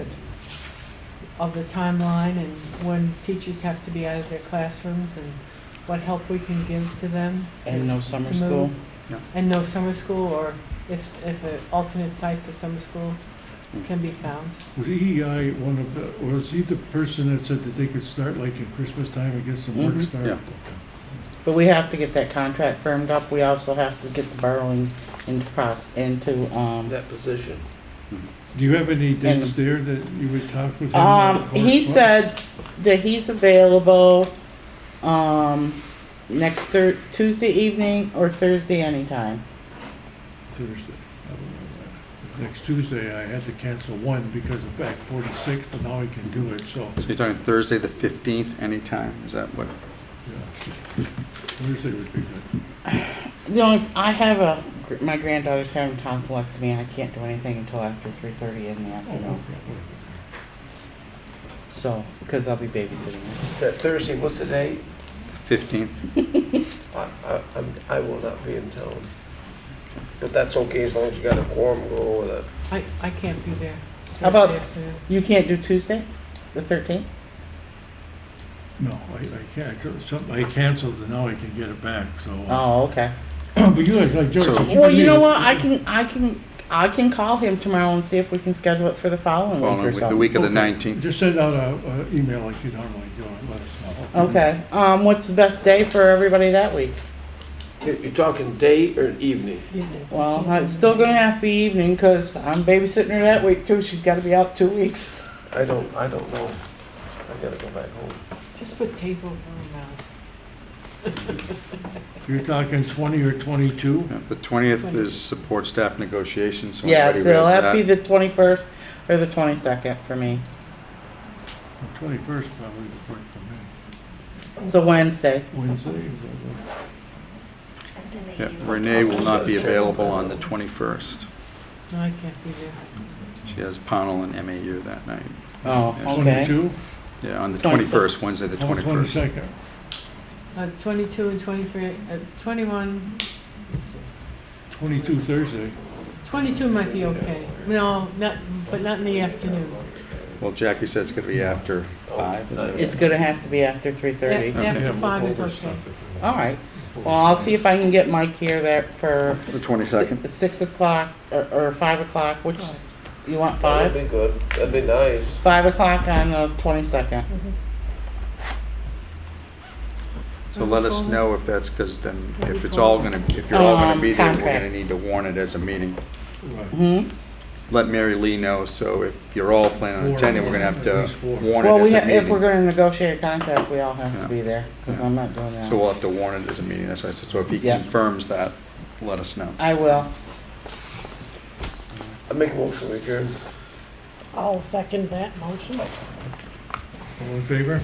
Speaker 3: of the timeline and when teachers have to be out of their classrooms and what help we can give to them.
Speaker 4: And no summer
Speaker 3: to
Speaker 4: school.
Speaker 3: move. And no summer school, or if an alternate site for summer school can be found.
Speaker 1: Was EEI one of the, or was he the person that said that they could start like in Christmas time and get some work
Speaker 4: Mhm.
Speaker 1: started?
Speaker 6: Yeah.
Speaker 4: But we have to get that contract firmed up. We also have to get the borrowing into
Speaker 2: That position.
Speaker 1: Do you have any dates
Speaker 4: And-
Speaker 1: there that you would talk with him?
Speaker 4: he said that he's available, next Tuesday evening or Thursday anytime.
Speaker 1: Thursday. Next Tuesday, I had to cancel one because of Act 46, but now I can do it, so,
Speaker 6: So you're talking Thursday, the 15th, anytime? Is that what?
Speaker 1: yeah. Thursday would be good.
Speaker 4: The only, my granddaughter's having tonsillectomy and I can't do anything until after 3:30 in the afternoon. So, because I'll be babysitting her.
Speaker 2: That Thursday, what's the date?
Speaker 6: 15th?
Speaker 2: I will not be in town. But that's okay as long as you got a quorum to go with it.
Speaker 3: I can't be there.
Speaker 4: How about-
Speaker 3: Thursday afternoon.
Speaker 4: You can't do Tuesday, the 13th?
Speaker 1: No, I can't, I canceled and now I can get it back, so.
Speaker 4: Oh, okay.
Speaker 1: But you guys, like George.
Speaker 6: So-
Speaker 1: if you
Speaker 4: Well,
Speaker 1: could
Speaker 4: you know
Speaker 1: leave-
Speaker 4: what, I can call him tomorrow and see if we can schedule it for the following week
Speaker 6: Following
Speaker 4: or
Speaker 6: week, the
Speaker 4: something.
Speaker 6: week of the
Speaker 1: Okay.
Speaker 6: 19th.
Speaker 1: Just send out a email like you normally do and let us know.
Speaker 4: Okay, what's the best day for everybody that week?
Speaker 2: You're talking day or evening?
Speaker 3: Evenings.
Speaker 4: Well, it's still gonna have to be evening, cause I'm babysitting her that week too, she's gotta be out 2 weeks.
Speaker 2: I don't know. I gotta go back home.
Speaker 3: Just put tape over her mouth.
Speaker 1: You're talking 20 or 22?
Speaker 6: Yeah, the 20th is support staff negotiations. so
Speaker 4: Yes,
Speaker 6: everybody
Speaker 4: it'll
Speaker 6: has
Speaker 4: have to be
Speaker 6: that.
Speaker 4: the 21st or the 22nd for me.
Speaker 1: The 21st probably would work for me.
Speaker 4: It's a Wednesday.
Speaker 1: Wednesday,
Speaker 7: That's an
Speaker 6: Yeah,
Speaker 7: AU.
Speaker 6: Renee will not be available on the 21st.
Speaker 3: No, I can't be there.
Speaker 6: She has panel and MAU that night.
Speaker 4: Oh,
Speaker 6: Yeah.
Speaker 4: okay.
Speaker 1: 22?
Speaker 6: Yeah, on the
Speaker 4: 22nd.
Speaker 6: 21st, Wednesday, the
Speaker 1: How about
Speaker 6: 21st.
Speaker 1: 22nd?
Speaker 3: 22 and 23, 21, let's see.
Speaker 1: 22 Thursday.
Speaker 3: 22 might be okay. No, but not in the afternoon.
Speaker 6: Well, Jackie said it's gonna be after 5, is it?
Speaker 4: It's gonna have to be after 3:30.
Speaker 3: Yeah. After
Speaker 1: Yeah,
Speaker 3: 5 is
Speaker 1: we'll
Speaker 3: okay.
Speaker 1: overstop it.
Speaker 4: All right. Well, I'll see if I can get Mike here there for
Speaker 6: The 22nd?
Speaker 4: 6 o'clock or 5 o'clock, which, do you want
Speaker 2: That'd
Speaker 4: 5?
Speaker 2: be good. That'd be nice.
Speaker 4: 5 o'clock on the 22nd.
Speaker 6: So let us know if that's, because then, if it's all gonna, if you're all gonna be there, we're gonna
Speaker 4: Contract.
Speaker 6: need to warn it as a meeting.
Speaker 1: Right.
Speaker 4: Hmm?
Speaker 6: Let Mary Lee know, so if you're all planning on attending, we're gonna have
Speaker 1: At
Speaker 6: to
Speaker 1: least 4.
Speaker 6: warn
Speaker 4: Well,
Speaker 6: it as a
Speaker 4: if we're
Speaker 6: meeting.
Speaker 4: gonna negotiate a contract, we all have
Speaker 6: Yeah.
Speaker 4: to be there, because
Speaker 6: Yeah.
Speaker 4: I'm not doing that.
Speaker 6: So we'll have to warn it as a meeting, that's why I said, so if he
Speaker 4: Yeah.
Speaker 6: confirms that, let us know.
Speaker 4: I will.
Speaker 2: I make a motion, we adjourn.
Speaker 8: I'll second that motion.
Speaker 1: All in favor?